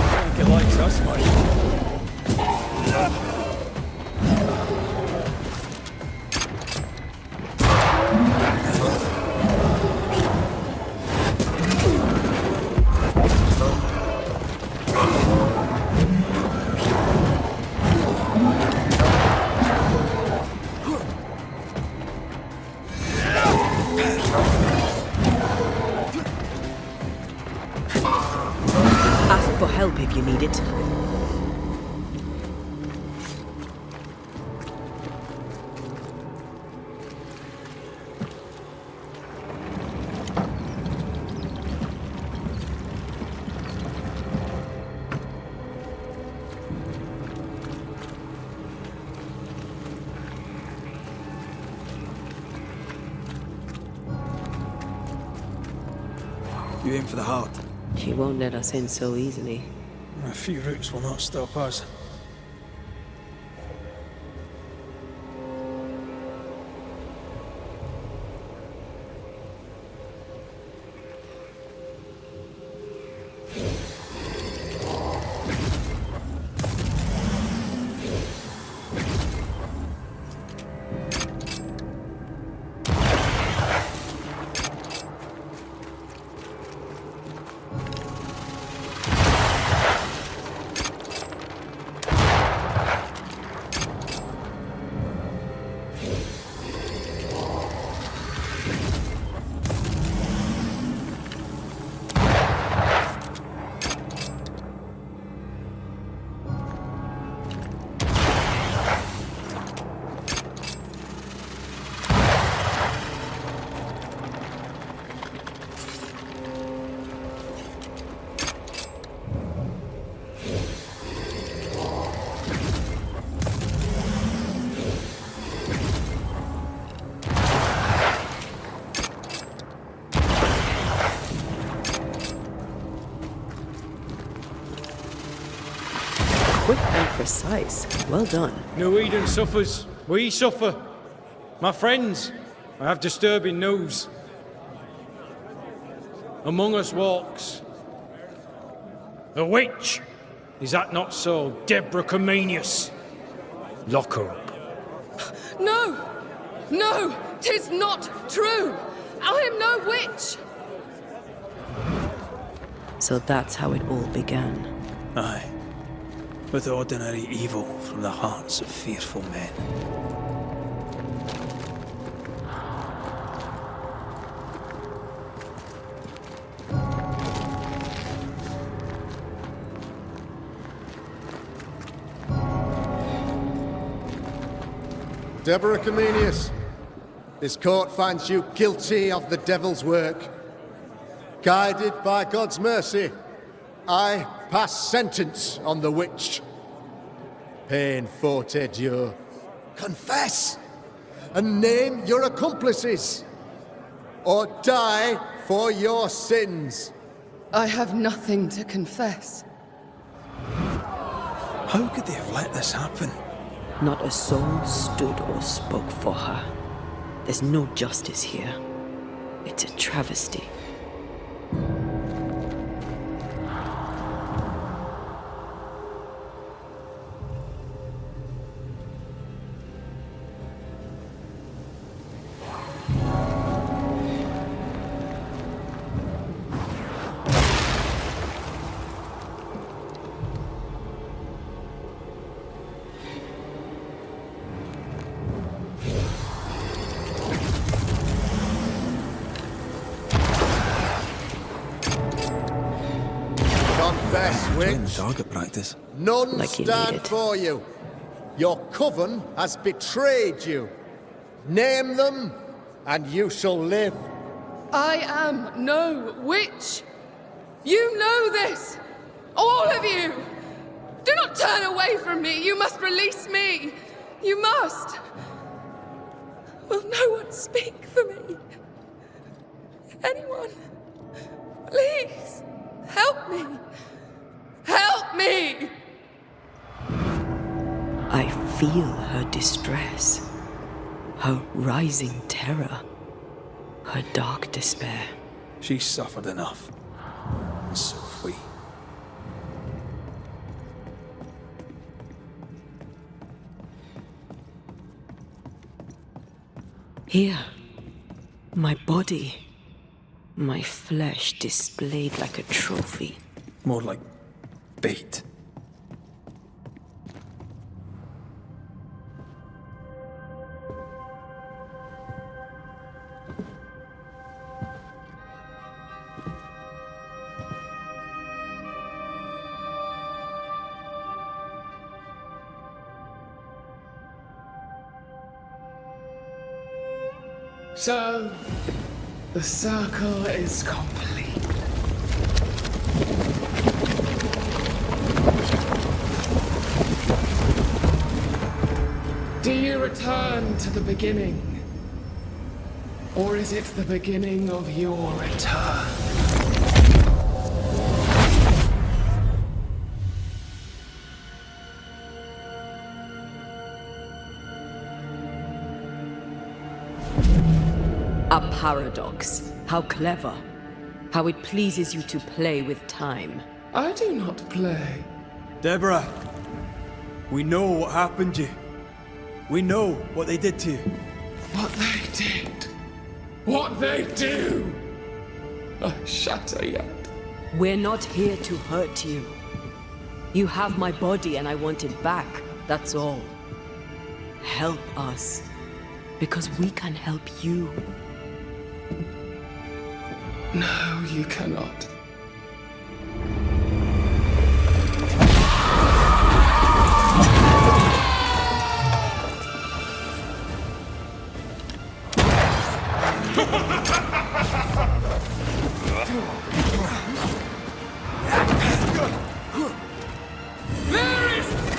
I think it likes us much. Ask for help if you need it. You aim for the heart. She won't let us in so easily. A few routes will not stop us. precise. Well done. No Eden suffers. We suffer. My friends, I have disturbing news. Among us walks a witch. Is that not so, Deborah Comenius? Lock her up. No! No! 'Tis not true! I am no witch! So that's how it all began. Aye. With ordinary evil from the hearts of fearful men. Deborah Comenius, this court finds you guilty of the devil's work. Guided by God's mercy, I pass sentence on the witch. Pain forte Dieu. Confess and name your accomplices, or die for your sins. I have nothing to confess. How could they have let this happen? Not a soul stood or spoke for her. There's no justice here. It's a travesty. Confess, witch. Target practice. None Like you stand needed. for you. Your coven has betrayed you. Name them, and you shall live. I am no witch! You know this! All of you! Do not turn away from me! You must release me! You must! Will no one speak for me? Anyone? Please! Help me! Help me! I feel her distress, her rising terror, her dark despair. She's suffered enough. And so have we. Here, my body, my flesh displayed like a trophy. More like bait. So, the circle is complete. Do you return to the beginning? Or is it the beginning of your return? A paradox. How clever. How it pleases you to play with time. I do not play. Deborah, we know what happened to you. We know what they did to you. What they did. What they do. I shatter yet. We're not here to hurt you. You have my body and I want it back. That's all. Help us. Because we can help you. No, you cannot.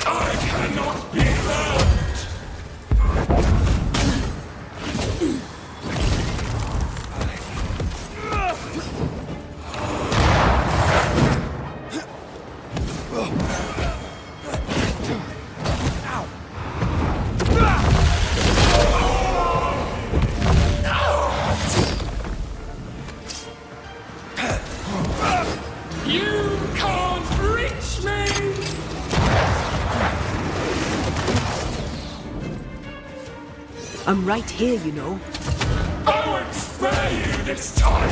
I cannot be hurt! I'm right here, you know. I won't spare you this time!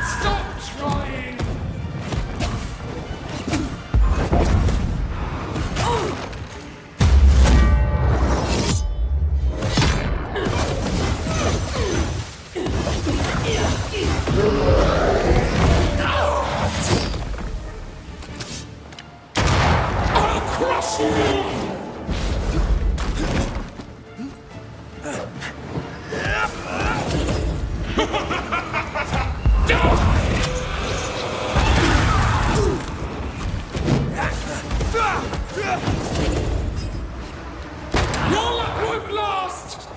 Stop trying! I'll crush you! Your luck won't last!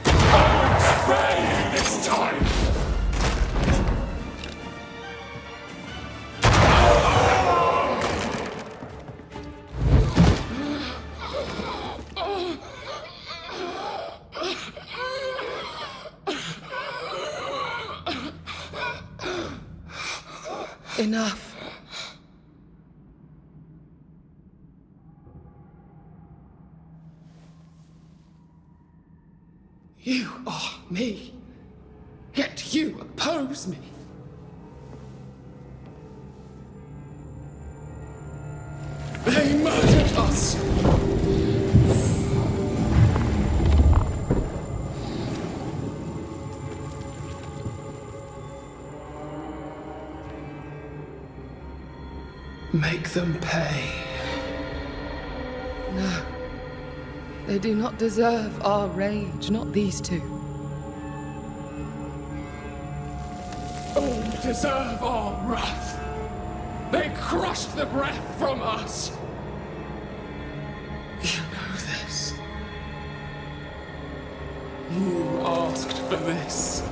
I won't spare you this time! Enough. You are me, yet you oppose me. They murdered us. Make them pay. No. They do not deserve our rage, not these two. All deserve our wrath. They crushed the breath from us. You know this. You asked for this.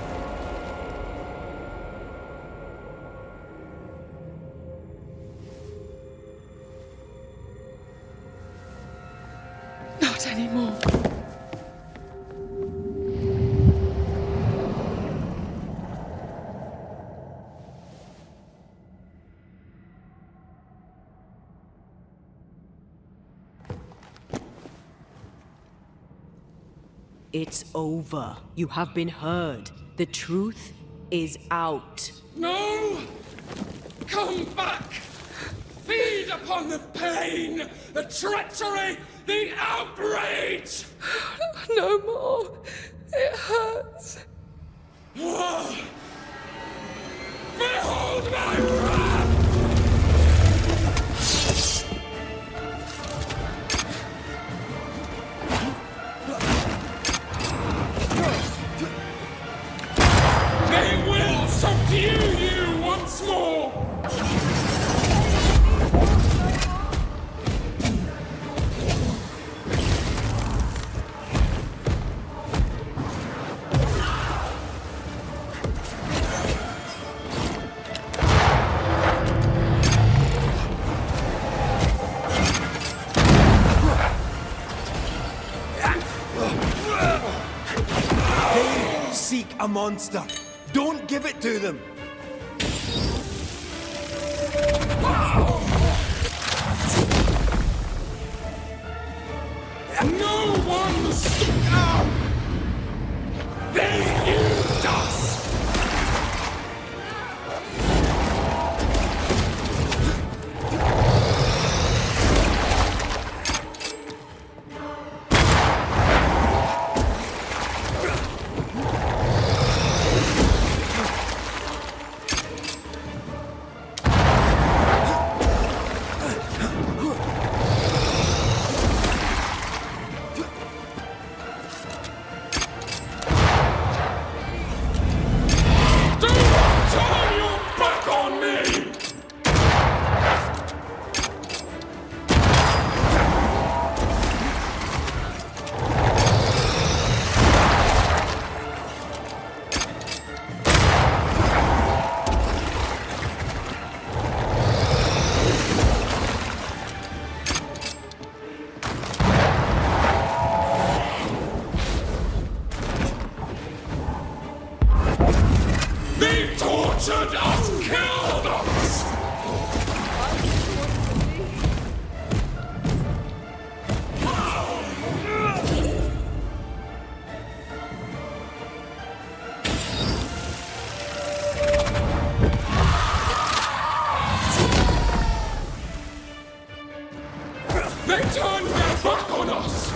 Not anymore. It's over. You have been heard. The truth is out. No! Come back! Feed upon the pain, the treachery, the outrage! No more. It hurts. Behold my wrath! They will subdue you once more! They seek a monster. Don't give it to them. No one stood out! They used us! They tortured us, killed us! They turned their back on us!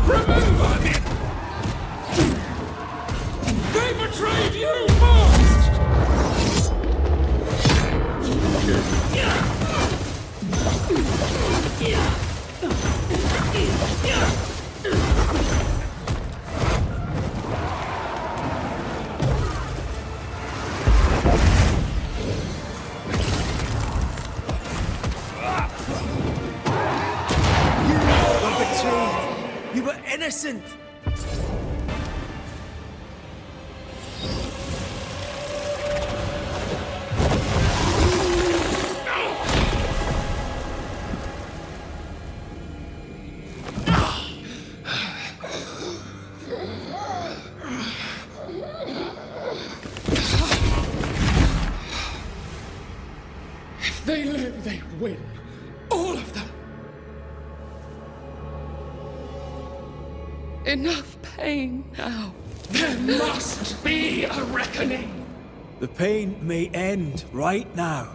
Remember! They betrayed you first! You were innocent! If they live, they win. All of them. Enough pain now. There must be a reckoning. The pain may end right now.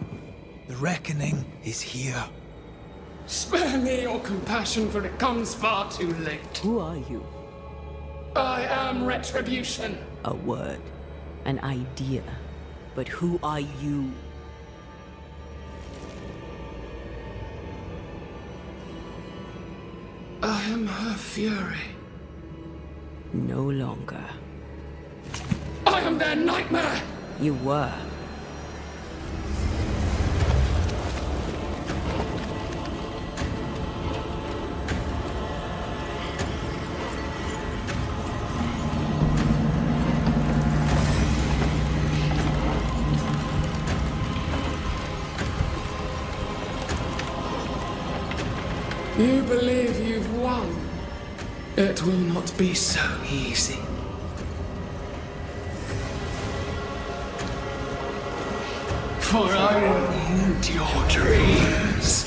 The reckoning is here. Spare me your compassion, for it comes far too late. Who are you? I am Retribution. A word, an idea. But who are you? I am her fury. No longer. I am their nightmare! You were. You believe you've won. It will not be so easy. For I will end your dreams.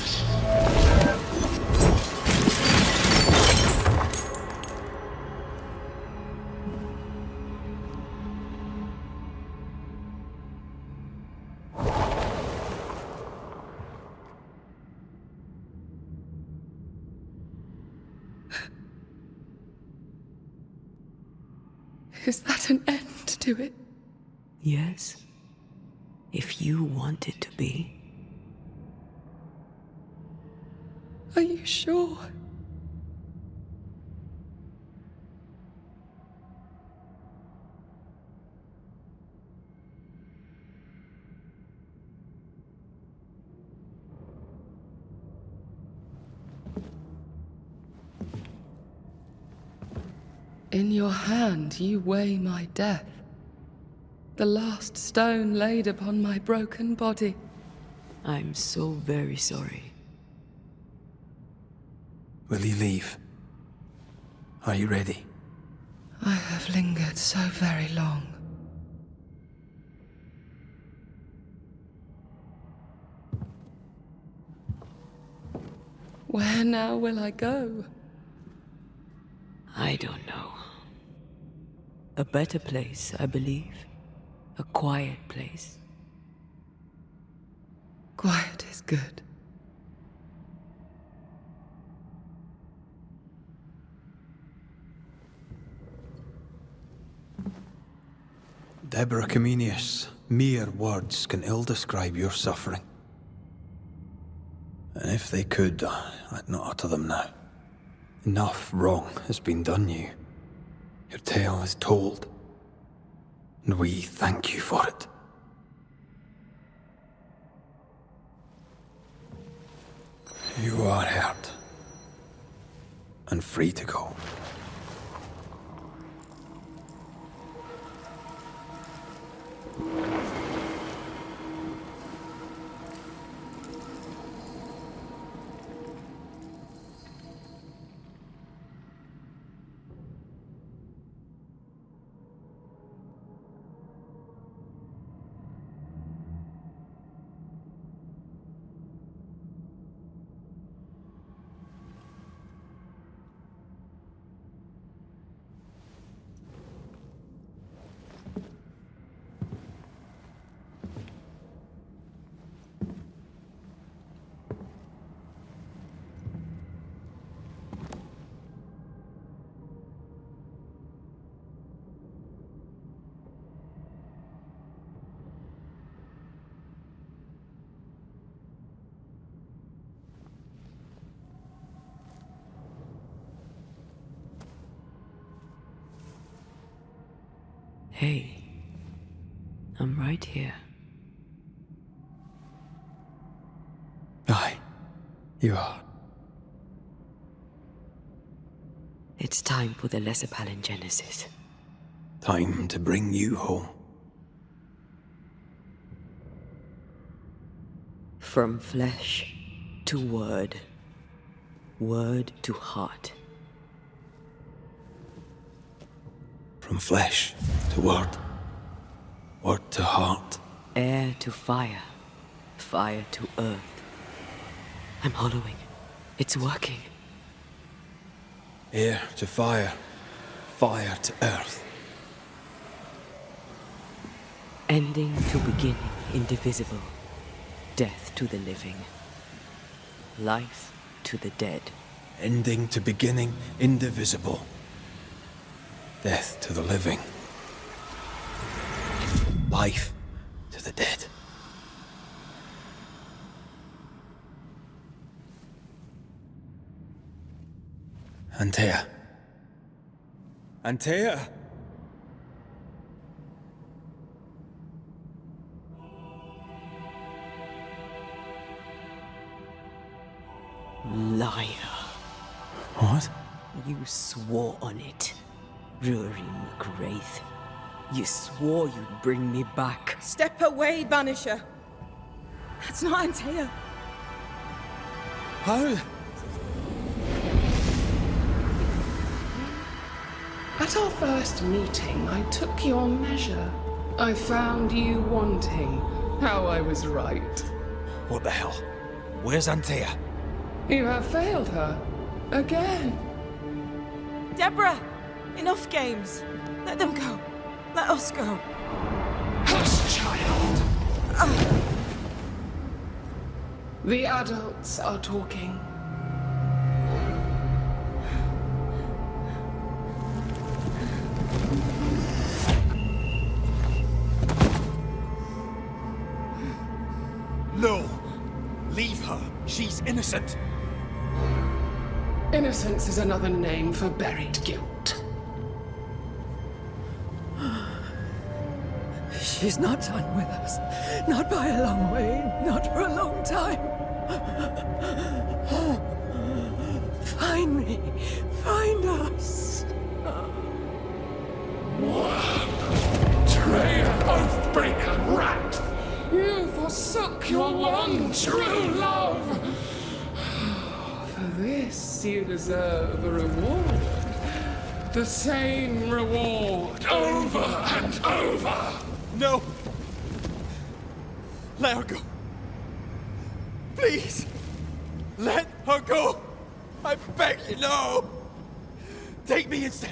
Is that an end to it? Yes. If you want it to be. Are you sure? In your hand you weigh my death. The last stone laid upon my broken body. I'm so very sorry. Will you leave? Are you ready? I have lingered so very long. Where now will I go? I don't know. A better place, I believe. A quiet place. Quiet is good. Deborah Comenius, mere words can ill describe your suffering. And if they could, I'd not utter them now. Enough wrong has been done you. Your tale is told. And we thank you for it. You are hurt. And free to go. Hey, I'm right here. Aye, you are. It's time for the lesser palingenesis. Time to bring you home. From flesh to word. Word to heart. From flesh to word. Word to heart. Air to fire. Fire to earth. I'm hollowing. It's working. Air to fire. Fire to earth. Ending to beginning, indivisible. Death to the living. Life to the dead. Ending to beginning, indivisible. Death to the living. Life to the dead. Antea. Antea! Liar. What? You swore on it. Rory McGrath. You swore you'd bring me back. Step away, Banisher. That's not Antea. How? At our first meeting, I took your measure. I found you wanting. How I was right. What the hell? Where's Antea? You have failed her. Again. Deborah! Enough games. Let them go. Let us go. Hush, child! The adults are talking. No! Leave her. She's innocent. Innocence is another name for buried guilt. She's not done with us. Not by a long way. Not for a long time. Find me. Find us. Traitor, oath-breaker, rat! You forsook your one true love! For this you deserve a reward. The same reward, over and over! No! Let her go. Please! Let her go! I beg you, no! Take me instead!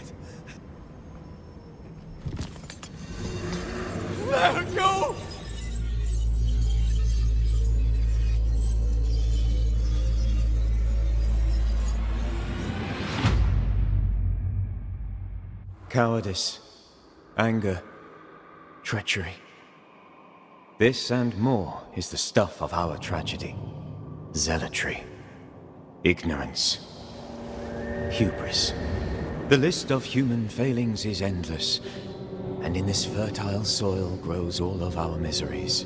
Let her go! Cowardice, anger, treachery. This and more is the stuff of our tragedy. Zealotry, ignorance, hubris. The list of human failings is endless, and in this fertile soil grows all of our miseries.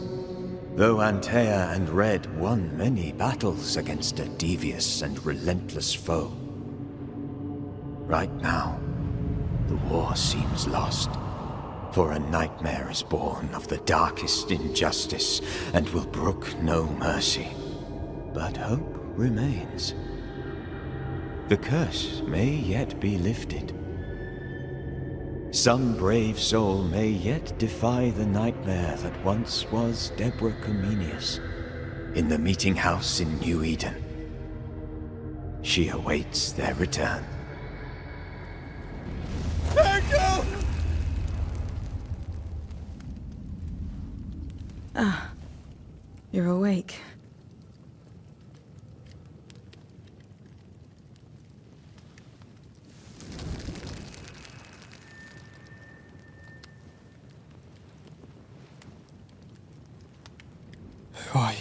Though Antea and Red won many battles against a devious and relentless foe, right now, the war seems lost, for a nightmare is born of the darkest injustice and will brook no mercy. But hope remains. The curse may yet be lifted. Some brave soul may yet defy the nightmare that once was Deborah Comenius in the meeting house in New Eden. She awaits their return. Go! Ah, you're awake. Who are you?